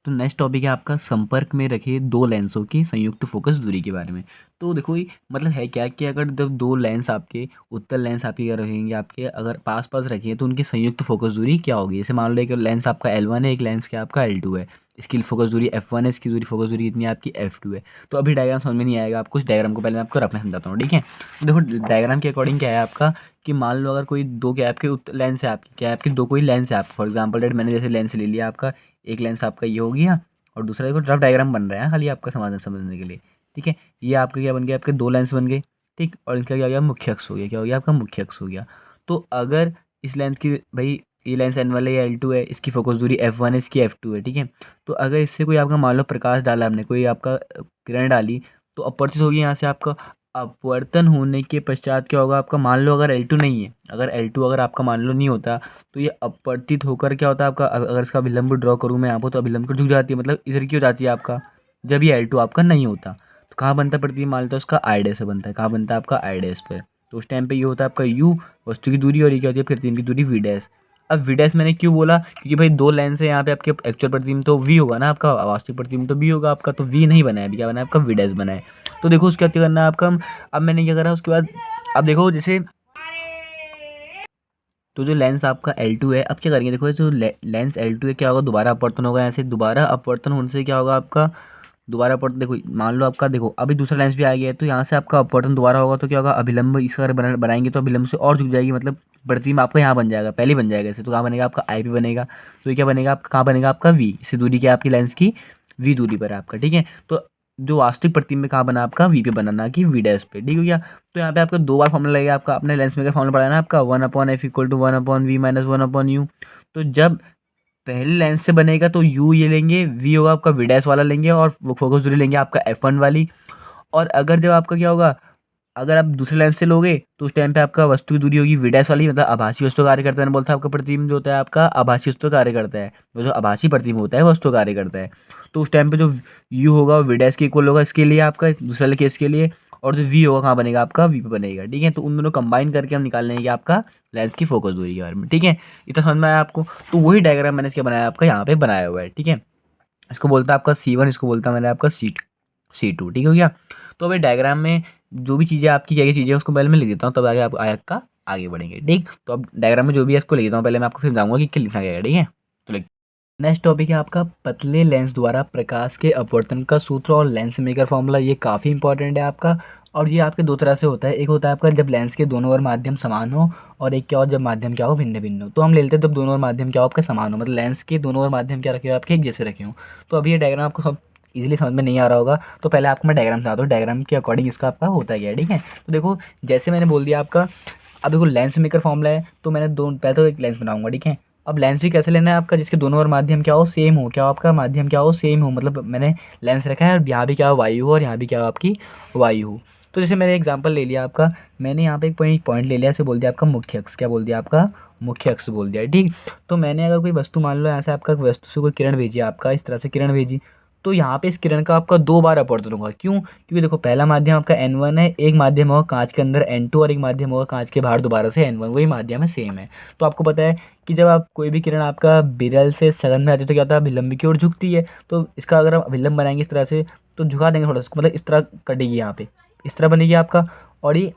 तो नेक्स्ट टॉपिक है आपका संपर्क में रखे दो लेंसों की संयुक्त फोकस दूरी के बारे में। तो देखो ये मतलब है क्या कि अगर जब दो लेंस आपके उत्तल लेंस आपके क्या रहेंगे, आपके अगर पास पास रखे तो उनकी संयुक्त फोकस दूरी क्या होगी। जैसे मान लो एक लेंस आपका L1 है, एक लेंस क्या आपका L2 है, इसकी फोकस दूरी F1 है, इसकी दूरी फोकस दूरी कितनी है आपकी F2 है। तो अभी डायग्राम समझ में नहीं आएगा आपको, उस डायग्राम को पहले मैं आपको रफली समझाता हूँ। ठीक है, तो देखो डायग्राम के अकॉर्डिंग क्या है आपका कि मान लो अगर कोई दो क्या आपके लेंस है आपकी, क्या आपकी दो कोई लेंस है आप, फॉर एग्जाम्पल डेट मैंने जैसे लेंस ले लिया आपका, एक लेंस आपका ये हो गया और दूसरा देखो रफ डायग्राम बन रहा है खाली आपका समझने के लिए। ठीक है, ये आपके क्या बन गया, आपके दो लेंस बन गए। ठीक, और इनका क्या हो गया, मुख्य अक्ष हो गया, क्या हो गया आपका मुख्य अक्ष हो गया। तो अगर इस लेंस की भाई ये लेंस N1 है, ये L2 है, इसकी फोकस दूरी F1 है, इसकी F2 है। ठीक है, तो अगर इससे कोई आपका मान लो प्रकाश डाला हमने, कोई आपका किरण डाली, तो अपवर्तित होगी यहाँ से आपका, अपवर्तन होने के पश्चात क्या होगा आपका, मान लो अगर L2 नहीं है, अगर L2 अगर आपका मान लो नहीं होता तो ये अपवर्तित होकर क्या होता है आपका, अगर इसका अभिलंब ड्रॉ करूँ मैं यहाँ पर तो अभिलंब कर झुक जाती है, मतलब इधर की हो जाती है आपका, जब ये L2 आपका नहीं होता तो कहाँ बनता है प्रतिबिंब, मान लो उसका आई डैश से बनता है, कहाँ बनता है आपका आई डैश पे। तो उस टाइम पे ये होता है आपका यू वस्तु की दूरी, और ये क्या होती है प्रतिबिंब की दूरी वी डैश। अब वी डैश मैंने क्यों बोला, क्योंकि भाई दो लाइन से यहाँ पे आपके एक्चुअल प्रतिबिंब तो वी होगा ना आपका, वास्तविक प्रतिबिंब तो बी होगा आपका, तो वी नहीं बना है अभी, क्या बना है आपका वी डैश बना है। तो देखो उसका क्या करना है आपका, अब मैंने क्या करा उसके बाद, अब देखो जैसे, तो जो लेंस आपका L2 है, अब क्या करेंगे देखो, जो लेंस L2 है क्या होगा, दोबारा अपवर्तन होगा, यहाँ से दोबारा अपवर्तन होने से क्या होगा आपका, दोबारा अपवर्तन देखो मान लो आपका, देखो अभी दूसरा लेंस भी आ गया है तो यहाँ से आपका अपवर्तन दोबारा होगा तो क्या होगा, अभिलंब इसका अगर बनाएंगे तो अभिलंब से और झुक जाएगी, मतलब प्रतिबिंब आपका यहाँ बन जाएगा, पहले बन जाएगा इसे, तो कहाँ बनेगा आपका आई पे बनेगा। तो ये क्या बनेगा आपका, कहाँ बनेगा आपका वी, इससे दूरी क्या है आपकी लेंस की, वी दूरी पर है आपका, ठीक है। तो जो वास्तविक प्रतिबिंब में कहाँ बना आपका, वी पे बना, ना कि वी डैश पे, ठीक हो गया। तो यहाँ पे आपका दो बार फॉर्मूला लगेगा आपका, अपने लेंस में का फॉर्मूला पड़ा है ना आपका, 1/f=1/v - 1/u। तो जब पहले लेंस से बनेगा तो यू ये लेंगे, वी होगा आपका वी डैश वाला लेंगे, और फोकस दूरी लेंगे आपका F1 वाली। और अगर जब आपका क्या होगा, अगर आप दूसरे लेंस से लोगे तो उस टाइम पे आपका वस्तु की दूरी होगी वी डैश वाली, मतलब आभासी वस्तु कार्य करता है, मैंने बोला था आपका प्रतिबिंब जो होता है आपका आभासी वस्तु कार्य करता है, वो जो आभासी प्रतिबिंब होता है वस्तु कार्य करता है। तो उस टाइम पे जो यू होगा वो वी डैश के इक्वल होगा इसके लिए आपका, दूसरे वाले केस के लिए। और जो वी होगा कहाँ बनेगा आपका, वी पे बनेगा, ठीक है। तो उन दोनों कंबाइन करके हम निकाल लेंगे आपका लेंस की फोकस दूरी के बारे में, ठीक है। इतना समझ में आया आपको। तो वही डायग्राम मैंने इसके बनाया आपका, यहाँ पे बनाया हुआ है, ठीक है। इसको बोलता है आपका C1, इसको बोलता है मैंने आपका C2, ठीक हो गया। तो अभी डायग्राम में जो भी चीज़ें आपकी क्या क्या चीज़ें हैं उसको पहले मैं लिख देता हूँ, तब आगे आप आयत का आगे बढ़ेंगे, ठीक। तो अब डायग्राम में जो भी है इसको लिख देता हूँ, पहले मैं आपको फिर बताऊंगा कि क्या लिखना गया है, ठीक है। तो लिख, नेक्स्ट टॉपिक है आपका पतले लेंस द्वारा प्रकाश के अपवर्तन का सूत्र और लेंस मेकर फॉर्मूला। ये काफ़ी इंपॉर्टेंट है आपका, और ये आपके दो तरह से होता है, एक होता है आपका जब लेंस के दोनों ओर माध्यम समान हो, और एक क्या हो जब माध्यम क्या हो भिन्न भिन्न हो। तो हम ले लेते हैं जब दोनों ओर माध्यम क्या हो आपके समान हो, मतलब लेंस के दोनों ओर माध्यम क्या रखे हो आपके एक जैसे रखे हो। तो अभी ये डायग्राम आपको सब इजीली समझ में नहीं आ रहा होगा, तो पहले आपको मैं डायग्राम बताता हूँ, डायग्राम के अकॉर्डिंग इसका आपका होता है, ठीक है। तो देखो जैसे मैंने बोल दिया आपका, अब देखो लेंस मेकर फॉर्मूला है, तो मैंने दो पहले तो एक लेंस बनाऊंगा, ठीक है। अब लेंस भी कैसे लेना है आपका, जिसके दोनों ओर माध्यम क्या हो सेम हो, क्या हो आपका माध्यम क्या हो सेम हो, मतलब मैंने लेंस रखा है और यहाँ भी क्या हो वायु हो, और यहाँ भी क्या हो आपकी वायु हो। तो जैसे मैंने एग्जांपल ले लिया आपका, मैंने यहाँ पे एक पॉइंट ले लिया, इसे बोल दिया आपका मुख्य अक्ष, क्या बोल दिया आपका मुख्य अक्ष बोल दिया, ठीक। तो मैंने अगर कोई वस्तु मान लो यहाँ से आपका वस्तु से कोई किरण भेजी आपका, इस तरह से किरण भेजी, तो यहाँ पे इस किरण का आपका दो बार अपवर्तन होगा, क्यों, क्योंकि देखो पहला माध्यम आपका N1 है, एक माध्यम होगा कांच के अंदर N2, और एक माध्यम होगा कांच के बाहर दोबारा से N1, वही माध्यम है सेम है। तो आपको पता है कि जब आप कोई भी किरण आपका विरल से सघन में आती है तो क्या होता है विलंब की ओर झुकती है। तो इसका अगर हम विलंब बनाएंगे इस तरह से, तो झुका देंगे थोड़ा सा, मतलब इस तरह कटेगी यहाँ पे, इस तरह बनेगी आपका। और ये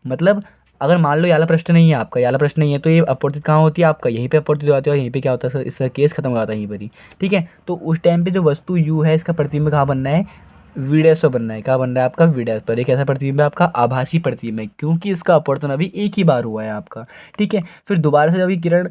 मतलब अगर मान लो याला प्रश्न नहीं है आपका, याला प्रश्न नहीं है, तो ये अपवर्तित कहाँ होती है आपका, यहीं पे अपवर्तित हो जाती है, और यहीं पे क्या होता है इसका केस खत्म हो जाता है यहीं पर ही, ठीक है। तो उस टाइम पे जो वस्तु यू है इसका प्रतिबिंब कहाँ बनना है, वी डैश पर बनना है, कहाँ बन रहा है आपका वी डैश पर। एक ऐसा प्रतिबिंब है आपका आभासी प्रतिबिंब है, क्योंकि इसका अपवर्तन अभी एक ही बार हुआ है आपका, ठीक है। फिर दोबारा से जब ये किरण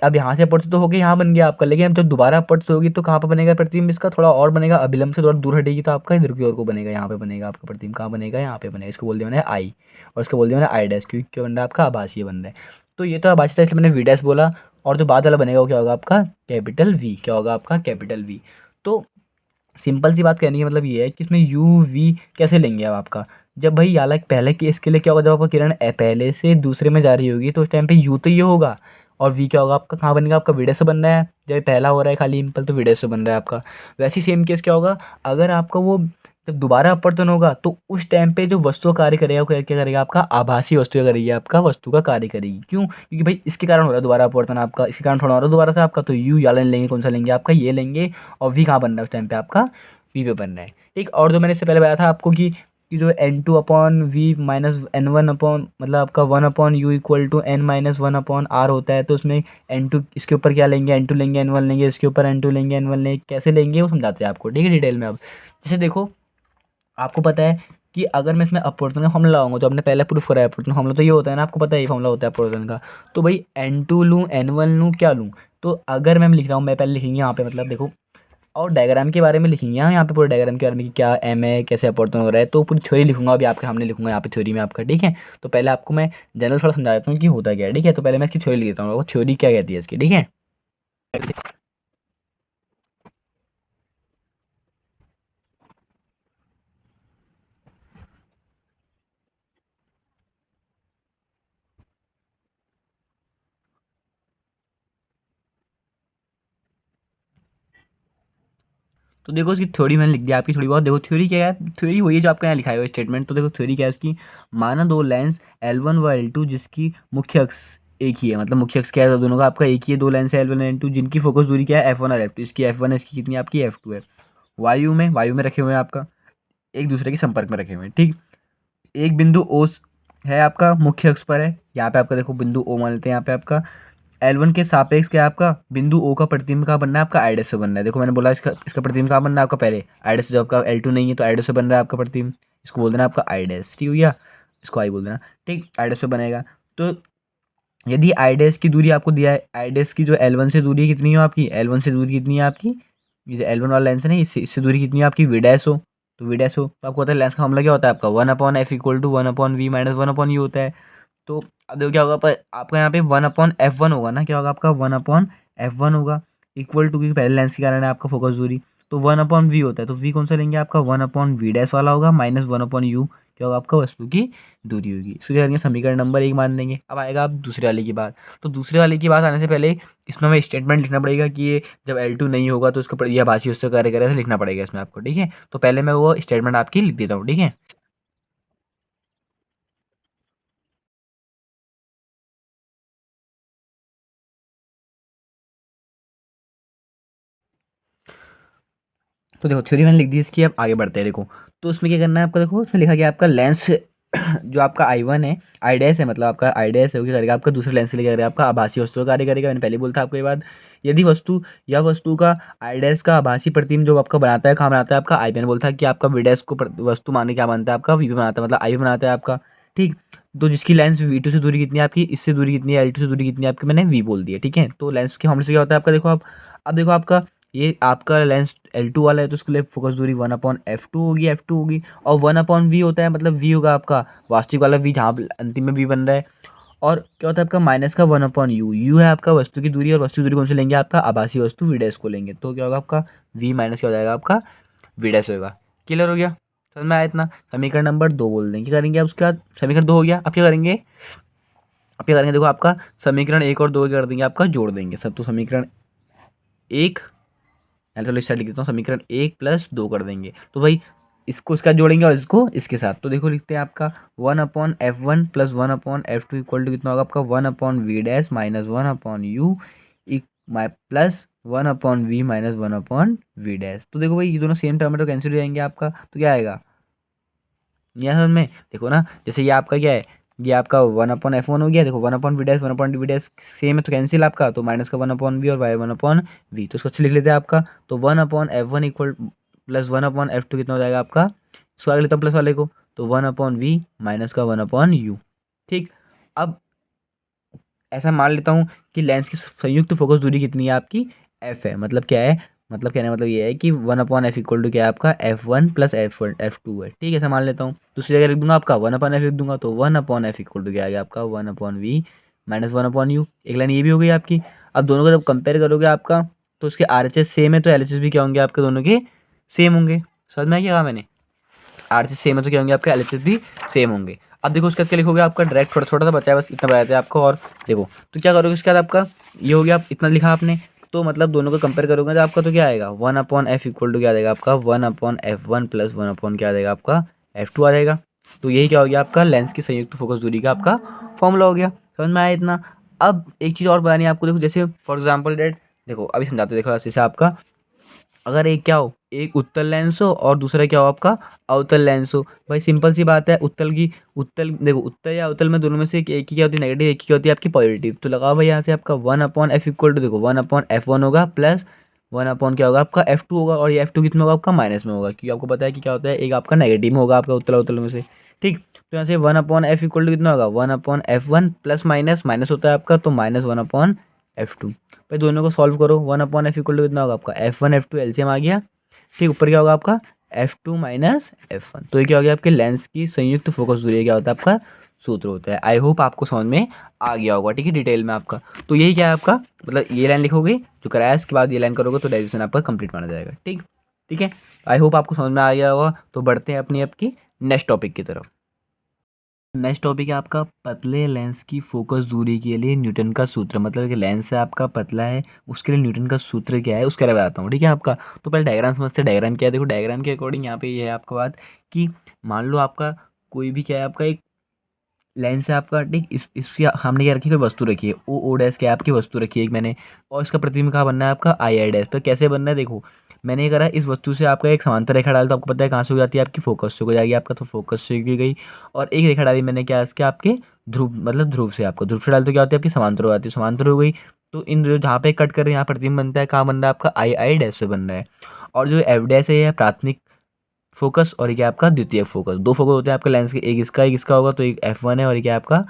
अब यहाँ से अपवर्तित तो हो गई, यहाँ बन गया आपका, लेकिन अब जब दोबारा अपवर्तित होगी तो कहाँ पर बनेगा प्रतिबिंब, इसका थोड़ा और बनेगा, अभिलंब से थोड़ा दूर हटेगी तो आपका इधर की ओर को बनेगा, यहाँ पे बनेगा आपका प्रतिबिंब, कहाँ बनेगा यहाँ पे बनेगा, इसको बोल दिया मैंने आई, और इसको बोल दिया मैंने आई डैश, क्योंकि क्या बन रहा है आपका आभासीय बन रहा है। तो ये तो आभासी था इसलिए मैंने वी डैश बोला, और जो बाद वाला बनेगा वो क्या होगा आपका कैपिटल वी, क्या होगा आपका कैपिटल वी। तो सिंपल सी बात कहने की मतलब ये है कि इसमें यू वी कैसे लेंगे अब आपका, जब भाई याला पहले केस के लिए क्या होगा, जब आपका किरण पहले से दूसरे में जा रही होगी तो उस टाइम पे यू तो ये होगा, और वी क्या होगा आपका कहाँ बनेगा आपका वीडे से बन रहा है, जब ये पहला हो रहा है खाली इम्पल तो वीडे से बन रहा है आपका। वैसे ही सेम केस क्या होगा, अगर आपका वो जब दोबारा अपवर्तन होगा तो उस टाइम पे जो वस्तु का कार्य करेगा वो क्या करेगा आपका आभासी वस्तु क्या करेगी आपका वस्तु का कार्य करेगी, क्यों, क्योंकि भाई इसके कारण हो रहा है दोबारा अपवर्तन आपका, इसके कारण थोड़ा हो रहा है दोबारा से आपका, तो यू याला लेंगे, कौन सा लेंगे आपका ये लेंगे, और वी कहाँ बन रहा है उस टाइम पे आपका वी पे बन रहा है, ठीक। और जो मैंने इससे पहले बताया था आपको कि जो N2/V - N1 मतलब आपका 1/U=N - 1/R होता है, तो उसमें N2 इसके ऊपर क्या लेंगे, N2 लेंगे, N1 लेंगे, इसके ऊपर N2 लेंगे, N1 लेंगे, कैसे लेंगे वो समझाते हैं आपको, ठीक है, डिटेल में। अब जैसे देखो आपको पता है कि अगर मैं इसमें अपवर्तन का फॉर्मूला लाऊंगा, जो आपने पहले प्रूफ करा है अपवर्तन फॉर्मूला, तो ये होता है ना, आपको पता है ये फॉर्मूला होता है अपवर्तन का। तो भाई N2 लूँ, N1 लूँ, क्या लूँ, तो अगर मैं लिख रहा हूँ, मैं पहले लिखेंगे यहाँ पे, मतलब देखो, और डायग्राम के बारे में लिखेंगे हम यहाँ पे, पूरे डायग्राम के बारे में कि क्या एम है, कैसे अपवर्तन हो रहा है, तो पूरी थ्योरी लिखूंगा अभी आपके सामने, लिखूंगा यहाँ पे थ्योरी में आपका, ठीक है। तो पहले आपको मैं जनरल थोड़ा समझा देता हूँ कि होता क्या है, ठीक है। तो पहले मैं इसकी थ्योरी लिख देता हूँ, वो थ्योरी क्या कहती है इसकी, ठीक है। तो देखो इसकी थ्योरी मैंने लिख दिया आपकी थोड़ी बहुत। देखो थ्योरी क्या है, थ्योरी वही है जो आपका यहाँ लिखा हुआ है स्टेटमेंट। तो देखो थ्योरी क्या है उसकी, माना दो लेंस L1 व L2 जिसकी मुख्य अक्ष एक ही है, मतलब मुख्य अक्ष क्या है दोनों का आपका एक ही है, दो लेंस है L1 L2 जिनकी फोकस दूरी क्या है F1 और F2। इसकी F1 है, इसकी कितनी आपकी F2 है। वायु में रखे हुए हैं आपका, एक दूसरे के संपर्क में रखे हुए हैं, ठीक। एक बिंदु O है आपका मुख्य अक्ष पर है, यहाँ पे आपका देखो बिंदु O मान लेते हैं। यहाँ पे आपका L1 के सापेक्ष क्या है आपका बिंदु O का प्रतिबिंब कहाँ बनना है आपका आई डैश से बनना है। देखो मैंने बोला इसका प्रतिबिंब कहाँ बनना है आपका, पहले आई डैश से, जो आपका L2 नहीं है तो आई डैश से बन रहा है आपका प्रतिबिंब, इसको बोल देना आपका आई डैश, ठीक हो गया, इसको आई बोल देना, ठीक, आई डैश से बनेगा। तो यदि आई डैश की दूरी आपको दिया है, आई डैश की जो L1 से दूरी कितनी हो आपकी, L1 से दूरी कितनी है आपकी, ये L1 वाला लेंस है ना, इससे दूरी कितनी है आपकी वी डैश हो, तो वी डैश हो तो आपको पता है लेंस का फॉर्मूला क्या होता है आपका 1/f equal to 1/v minus 1/u होता है। तो अब देखो क्या होगा, पर आपका यहाँ पे 1/f1 होगा ना, क्या होगा आपका 1/f1 होगा, इक्वल टू, क्योंकि पहले लेंस के कारण है आपका फोकस दूरी, तो 1/v होता है, तो v कौन सा लेंगे आपका 1/v डैश वाला होगा, माइनस 1/u क्या होगा आपका वस्तु की दूरी होगी। इसको क्या करेंगे, समीकरण नंबर 1 मान देंगे। अब आएगा आप दूसरे वाले की बात। तो दूसरे वाले की बात आने से पहले इसमें हमें स्टेटमेंट लिखना पड़ेगा कि ये जब L2 नहीं होगा तो इसका यह भाषी उससे कार्य करे, ऐसे लिखना पड़ेगा इसमें आपको, ठीक है। तो पहले मैं वो स्टेटमेंट आपकी लिख देता हूँ, ठीक है। तो देखो थ्योरी मैंने लिख दी इसकी, अब आगे बढ़ते हैं। देखो तो उसमें क्या करना है आपको, देखो उसमें लिखा गया आपका लेंस जो आपका I1 है, आई डैश है, मतलब आपका आई डैश है वो क्या करेगा आपका दूसरे लेंस से लेकर करेगा आपका आभासी वस्तु का कार्य करेगा। मैंने पहले बोला था आपको ये बात। यदि वस्तु या वस्तु का आई डैश का आभासी प्रतिबिंब जो आपका बनाता है, कहाँ बनाता है आपका आई पे, बोलता है कि आपका वी डैश को वस्तु माने क्या बनता है आपका वी पे बनाता है, मतलब आई पे बनाता है आपका, ठीक। तो जिसकी लेंस V2 से दूरी कितनी है आपकी, इससे दूरी कितनी है L2 से दूरी कितनी है आपकी, मैंने V बोल दिया, ठीक है। तो लेंस के मामले से क्या होता है आपका, देखो आप अब देखो आपका ये आपका लेंस L2 वाला है तो उसके लिए फोकस दूरी 1/f2 होगी, F2 होगी, और 1/v होता है, मतलब v होगा आपका वास्तविक वाला v जहाँ अंतिम में v बन रहा है। और क्या होता है आपका माइनस का 1/u, u है आपका वस्तु की दूरी, और वस्तु की दूरी कौन से लेंगे आपका आभासी वस्तु v डैश को लेंगे, तो क्या होगा आपका v माइनस क्या हो जाएगा आपका v डैश होगा। क्लियर हो गया, समझ में आया इतना। समीकरण नंबर 2 बोल देंगे, क्या करेंगे आप उसके बाद, समीकरण 2 हो गया, अब क्या करेंगे, अब क्या करेंगे, देखो आपका समीकरण 1 और 2 कर देंगे आपका जोड़ देंगे सब। तो समीकरण 1, चलो इस साइड लिख देता हूँ, समीकरण 1 प्लस 2 कर देंगे, तो भाई इसको इसका जोड़ेंगे और इसको इसके साथ। तो देखो लिखते हैं आपका 1/f1 plus 1/f2 equal to कितना होगा आपका 1/v dash minus 1/u plus 1/v minus 1/v dash. तो देखो भाई ये दोनों सेम टर्म है तो कैंसिल हो जाएंगे आपका, तो क्या आएगा यहाँ समझ में, देखो ना, जैसे ये आपका क्या है, ये आपका 1/f1 हो गया, देखो 1/v डैश सेम है तो कैंसिल आपका, तो माइनस का 1/v और वाई 1/v, तो इसको अच्छे लिख लेते हैं आपका। तो 1/f1 इक्वल प्लस 1/f2 कितना हो जाएगा आपका, इसको आगे लेता हूँ प्लस वाले को, तो 1/v माइनस का 1/u, ठीक। अब ऐसा मान लेता हूँ कि लेंस की संयुक्त फोकस दूरी कितनी है आपकी f है, मतलब क्या है, मतलब कहने का मतलब ये है कि 1/f इक्वल टू क्या है आपका f1 प्लस f2 है, ठीक है, ऐसा मान लेता हूँ। दूसरी जगह लिख दूंगा आपका 1/f लिख दूंगा, तो 1/f इक्वल टू क्या आ गया आपका 1/v माइनस 1/u। एक लाइन ये भी हो गई आपकी। अब दोनों को जब कंपेयर करोगे आपका, तो उसके RHS सेम है तो LHS भी क्या होंगे आपके दोनों के सेम होंगे। समझ में आ गया मैंने, RHS सेम है तो क्या होंगे आपके LHS भी सेम होंगे। अब देखो उसके बाद क्या लिखोगे, आपका डायरेक्ट छोटा छोटा सा बचा है, बस इतना बताया था आपको। और देखो तो क्या करोगे उसके बाद आपका ये हो गया, आप इतना लिखा आपने, तो मतलब दोनों को कंपेयर करोगे तो आपका तो क्या आएगा 1/f इक्वल टू क्या आ जाएगा आपका 1/f1 प्लस 1 क्या आ जाएगा आपका f2 आ जाएगा। तो यही क्या हो गया आपका लेंस की संयुक्त फोकस दूरी का आपका फॉर्मूला हो गया। समझ में आया इतना। अब एक चीज़ और बतानी है आपको, देखो जैसे फॉर एग्जाम्पल डेट, देखो अभी समझाते देखो जैसे आपका, अगर एक क्या हो, एक उत्तल लेंस हो और दूसरा क्या हो आपका अवतल लेंस हो। भाई सिंपल सी बात है, उत्तल देखो उत्तल या अवतल में दोनों में से एक ही क्या होती है नेगेटिव, एक ही क्या होती है आपकी पॉजिटिव। तो लगाओ भाई यहाँ से आपका 1/f इक्वल टू देखो 1/f1 होगा प्लस 1 क्या होगा आपका f2 होगा, और ये f2 कितना होगा आपका माइनस में होगा, क्योंकि आपको पता है कि क्या होता है एक आपका नेगेटिव में होगा आपका उत्तल अवतल में से, ठीक। तो यहाँ से 1/f इक्वल टू कितना होगा 1/f1 प्लस माइनस माइनस होता है आपका, तो माइनस 1/f2। भाई दोनों को सॉल्व करो, 1/f इक्वल टू कितना होगा आपका f1 f2 एलसीएम आ गया, ठीक। ऊपर क्या होगा आपका f2 माइनस f1, तो ये क्या हो गया आपके लेंस की संयुक्त फोकस दूरी क्या होता है आपका सूत्र होता है। आई होप आपको समझ में आ गया होगा, ठीक है, डिटेल में आपका। तो यही क्या है आपका, मतलब ये लाइन लिखोगे जो कराया उसके बाद ये लाइन करोगे तो डेरिवेशन आपका कंप्लीट माना जाएगा, ठीक। ठीक है, आई होप आपको समझ में आ गया होगा। तो बढ़ते हैं अपनी आपकी नेक्स्ट टॉपिक की तरफ। नेक्स्ट टॉपिक है आपका पतले लेंस की फोकस दूरी के लिए न्यूटन का सूत्र। मतलब कि लेंस है आपका पतला है, उसके लिए न्यूटन का सूत्र क्या है उसके बारे में बताता हूँ, ठीक है आपका। तो पहले डायग्राम समझते हैं, डायग्राम क्या है। देखो डायग्राम के अकॉर्डिंग यहाँ पे ये है आपका बात कि मान लो आपका कोई भी क्या है आपका एक लेंस है आपका, ठीक। इसकी हमने क्या रखी, कोई वस्तु रखी है, ओ डैश क्या आपकी वस्तु रखी है एक मैंने, और इसका प्रतिबिंब कहाँ बनना है आपका आई आई डैश। तो कैसे बनना है देखो, मैंने ये करा इस वस्तु से आपका एक समांतर रेखा डाल, तो आपको पता है कहाँ से हो जाती है आपकी फोकस से हो जाएगी आपका, तो फोकस से की गई। और एक रेखा डाली मैंने क्या इसके आपके ध्रुव, मतलब ध्रुव से, आपको ध्रुव से डाल तो क्या होती है आपकी समांतर हो जाती है, समांतर हो गई। तो इन जो जहाँ पे कट कर यहाँ प्रतिबिंब बनता है, कहाँ बन रहा है आपका आई आई डैश से बन रहा है। और जो एफ डैश है यह प्राथमिक फोकस और ये क्या आपका द्वितीय फोकस। दो फोकस होते हैं आपके लेंस के, एक इसका होगा, तो एक एफ वन है और ये क्या आपका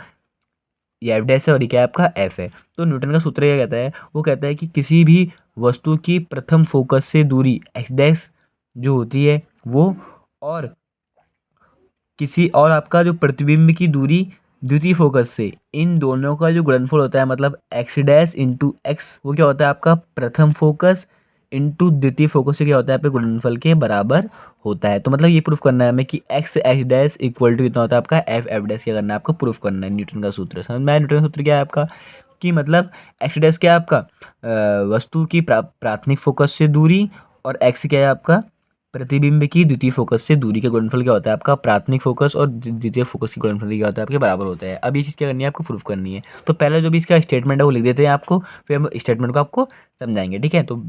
ये एफ डैश है और ये क्या आपका एफ है। तो न्यूटन का सूत्र क्या कहता है, वो कहता है कि किसी भी वस्तु की प्रथम फोकस से दूरी एक्स डैश जो होती है वो, और किसी और आपका जो प्रतिबिंब की दूरी द्वितीय फोकस से, इन दोनों का जो गुणनफल होता है, मतलब एक्स डैश इंटू एक्स, वो क्या होता है आपका प्रथम फोकस इंटू द्वितीय फोकस से क्या होता है आपके गुणनफल के बराबर होता है। तो मतलब ये प्रूफ करना है हमें कि X X dash equal to कितना होता है आपका एफ एफ डैश। क्या करना है आपको, प्रूफ करना है न्यूटन का सूत्र। समझ में आया न्यूटन का सूत्र क्या है आपका, कि मतलब एक्स डैश क्या है आपका वस्तु की प्राथमिक फोकस से दूरी, और एक्स क्या है आपका प्रतिबिंब की द्वितीय फोकस से दूरी का गुणनफल क्या होता है आपका प्राथमिक फोकस और द्वितीय फोकस की गुणनफल क्या होता है आपके बराबर होता है। अब ये चीज़ क्या करनी है आपको, प्रूफ करनी है। तो पहले जो भी इसका स्टेटमेंट है वो लिख देते हैं आपको, फिर हम स्टेटमेंट को आपको समझाएंगे, ठीक है। तो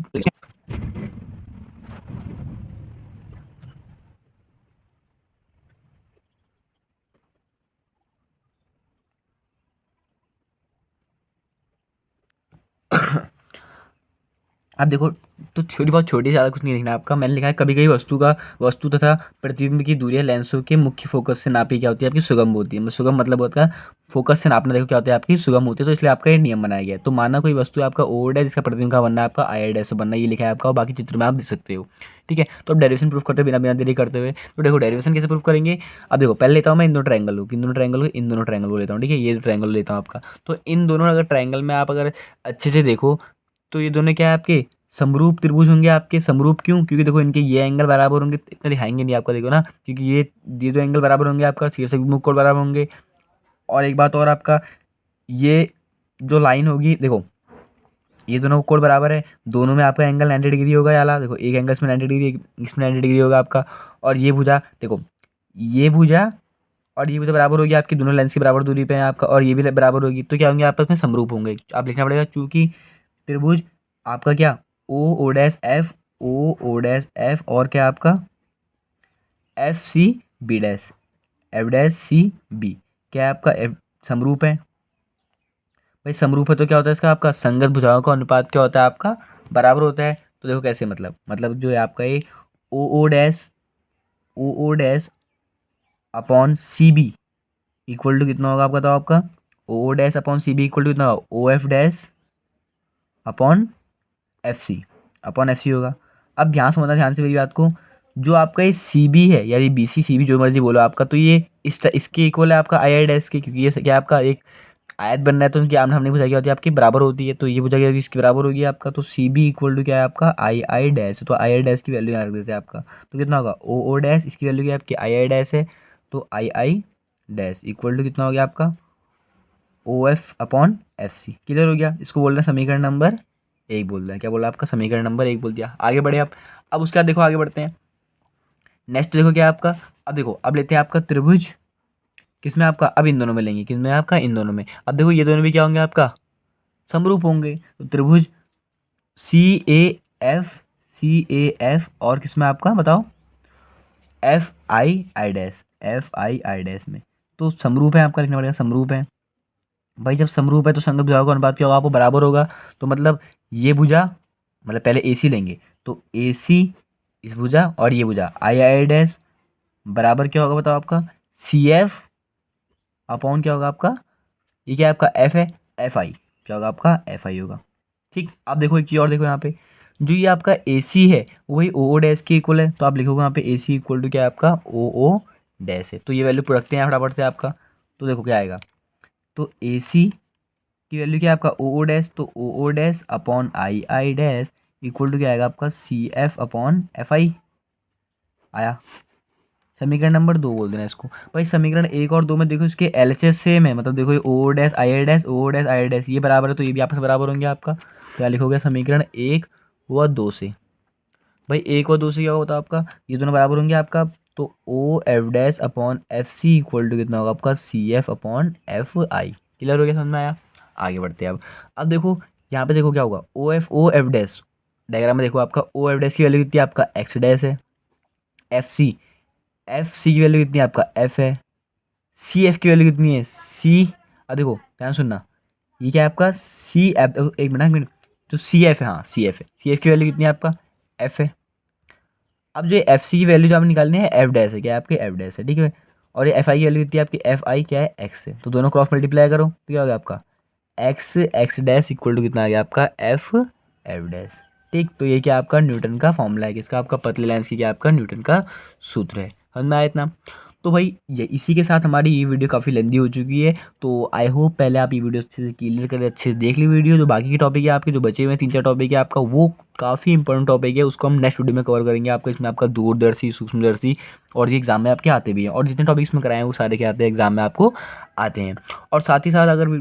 अब देखो, तो थ्योरी बहुत छोटी, ज़्यादा कुछ नहीं लिखना है आपका। मैंने लिखा है कभी कभी वस्तु तथा प्रतिबिंब की दूरियां लेंसों के मुख्य फोकस से नापी क्या होती है आपकी सुगम होती है। सुगम मतलब होता है फोकस से नापना, देखो क्या होता है आपकी सुगम होती है। तो इसलिए आपका ये नियम बनाया गया है। तो माना कोई वस्तु आपका ओड है जिसका प्रतिबिंब का बनना है आपका आई डैश से बनना है, ये लिखा है आपका, और बाकी चित्र में आप देख सकते हो, ठीक है। तो अब डेरिवेशन प्रूफ करते बिना बिना देरी करते हुए, तो देखो डेरिवेशन कैसे प्रूफ करेंगे। अब देखो पहले लेता हूँ मैं इन दोनों ट्रायंगल को, इन दोनों ट्रायंगल को लेता हूँ, ठीक है। ये ट्रायंगल लेता हूँ आपका, तो इन दोनों अगर ट्रायंगल में आप अगर अच्छे से देखो, तो ये दोनों क्या है आपके समरूप त्रिभुज होंगे आपके। समरूप क्यों, क्योंकि देखो इनके ये एंगल बराबर होंगे, इतना दिखाएंगे नहीं आपका, देखो ना, क्योंकि ये दो एंगल बराबर होंगे आपका, शीर्षक विमुख कोण बराबर होंगे। और एक बात और आपका, ये जो लाइन होगी देखो, ये दोनों कोण बराबर है, दोनों में आपका एंगल 90 डिग्री होगा याला, देखो एक एंगल इसमें 90 डिग्री, इसमें 90 डिग्री होगा आपका। और ये भुजा देखो, ये भुजा और ये भुजा बराबर होगी आपकी, दोनों लेंस की बराबर दूरी पे है आपका, और ये भी बराबर होगी, तो क्या होंगे आपस में समरूप होंगे। आप लिखना पड़ेगा चूंकि त्रिभुज आपका क्या O dash F, O dash F, और क्या आपका F C B dash, F dash C B, क्या है आपका एफ समरूप है। भाई समरूप है तो क्या होता है इसका आपका संगत भुजाओं का अनुपात क्या होता है आपका बराबर होता है। तो देखो कैसे, मतलब जो है आपका ये O dash, O dash upon C B equal to कितना होगा आपका, तो आपका O dash upon C B equal to कितना होगा, O F dash upon F C, upon F C होगा। अब ध्यान समझना, ध्यान से मेरी बात को, जो आपका ये सी बी है, यानी बी सी सी बी जो मर्जी बोलो आपका, तो ये इसके इक्वल है आपका आई आई डैश के, क्योंकि ये क्या आपका एक आयत बन रहा है, तो उनकी आमने सामने भुजा क्या होती है आपकी बराबर होती है। तो ये भुजा क्या होगी इसकी बराबर होगी आपका, तो सी बी इक्वल टू क्या है आपका आई आई डैश। तो आई आई डैश की वैल्यू यहाँ रख देते हैं आपका, तो कितना होगा ओ डैश, इसकी वैल्यू क्या है आपकी आई आई डैश है, तो I I dash equal to कितना हो गया आपका O F upon F C. Clear हो गया, इसको बोल रहे हैं समीकरण नंबर एक, बोल रहे हैं क्या बोला आपका समीकरण नंबर एक बोल दिया। आगे बढ़े आप, अब उसके बाद देखो आगे बढ़ते हैं। नेक्स्ट देखो क्या है आपका, अब देखो अब लेते हैं आपका त्रिभुज, किसमें आपका, अब इन दोनों में लेंगे, किसमें आपका इन दोनों में। अब देखो ये दोनों भी क्या होंगे आपका समरूप होंगे, तो त्रिभुज सी A F, C A F, और किसमें आपका बताओ F I I dash, F I I dash में, तो समरूप है आपका, लिखना पड़ेगा समरूप है। भाई जब समरूप है तो संगत भुजाओं का अनुपात क्या होगा आपको बराबर होगा। तो मतलब ये भुजा, मतलब पहले ए सी लेंगे, तो ए सी इस भुजा और ये भुजा आई आई डैश बराबर क्या होगा बताओ आपका सी एफ अपॉन क्या होगा आपका, ये क्या है आपका एफ है, एफ आई, क्या होगा आपका एफ आई होगा। ठीक, अब देखो एक चीज़ और देखो यहाँ पे, जो ये आपका ए सी है वही ओ डैश के इक्वल है, तो आप लिखोगे यहाँ पे ए सी इक्वल टू क्या है आपका ओ डैश है। तो ये वैल्यू रखते हैं फटाफट से आपका, तो देखो क्या आएगा, तो ए सी की वैल्यू क्या है आपका ओ डैश, तो O dash upon I I dash equal to क्या आएगा आपका C F upon F I आया। समीकरण नंबर 2 बोल देना इसको। भाई समीकरण 1 और 2 में देखो इसके एलएचएस सेम है, मतलब देखो ये O dash I dash O dash I dash ये बराबर है, तो ये भी आपस में बराबर होंगे आपका। क्या लिखोगे समीकरण 1 व 2 से। भाई 1 और 2 से क्या होता है आपका, ये दोनों बराबर होंगे आपका। तो O F dash upon F C equal to कितना होगा आपका, C F upon F I. Clear हो गया, समझ में आया। आगे बढ़ते हैं अब देखो यहाँ पे देखो क्या होगा, ओ एफ डैश डायग्राम में देखो आपका ओ एफ डैश की वैल्यू कितनी है आपका एक्स डैश है। एफ सी की वैल्यू कितनी है आपका एफ है। सी एफ की वैल्यू कितनी है सी। अब देखो ध्यान सुनना, ये क्या है आपका सी एफ, एक मिनट, तो सी एफ है, हाँ सी एफ है। सी एफ की वैल्यू कितनी है आपका एफ है। अब जो एफ सी की वैल्यू जो आप निकालनी है एफ डैश है, क्या है आपके एफ डैश है, ठीक है। और ये एफ आई की वैल्यू कितनी है आपकी एफ आई क्या है एक्स है, तो दोनों क्रॉस मल्टीप्लाई करो तो क्या हो गया आपका एक्स डैश इक्वल टू कितना आ गया आपका एफ डैश। ठीक, तो ये क्या आपका न्यूटन का फॉर्मूला है, किसका आपका पतले लेंस की क्या आपका न्यूटन का सूत्र है। समझ में आया इतना। तो भाई ये इसी के साथ हमारी ये वीडियो काफ़ी लेंदी हो चुकी है, तो आई होप पहले आप ये वीडियो अच्छे से क्लियर करें, अच्छे से देख ली वीडियो। जो बाकी के टॉपिक है आपके, जो बचे हुए 3-4 टॉपिक है आपका, वो काफ़ी इंपॉर्टेंट टॉपिक है, उसको हम नेक्स्ट वीडियो में कवर करेंगे आपका। इसमें आपका दूरदर्शी, सूक्ष्मदर्शी और ये एग्जाम में आपके आते भी हैं, और जितने टॉपिक्स में कराए हैं वो सारे क्या आते हैं एग्जाम में आपको आते हैं। और साथ ही साथ अगर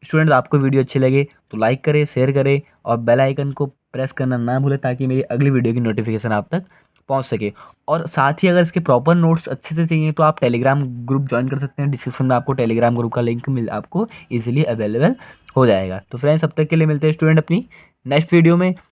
स्टूडेंट आपको वीडियो अच्छी लगे तो लाइक करें, शेयर करें और बेल आइकन को प्रेस करना ना भूलें, ताकि मेरी अगली वीडियो की नोटिफिकेशन आप तक पहुंच सके। और साथ ही अगर इसके प्रॉपर नोट्स अच्छे से चाहिए तो आप टेलीग्राम ग्रुप ज्वाइन कर सकते हैं। डिस्क्रिप्शन में आपको टेलीग्राम ग्रुप का लिंक आपको इजीली अवेलेबल हो जाएगा। तो फ्रेंड्स अब तक के लिए मिलते हैं स्टूडेंट अपनी नेक्स्ट वीडियो में।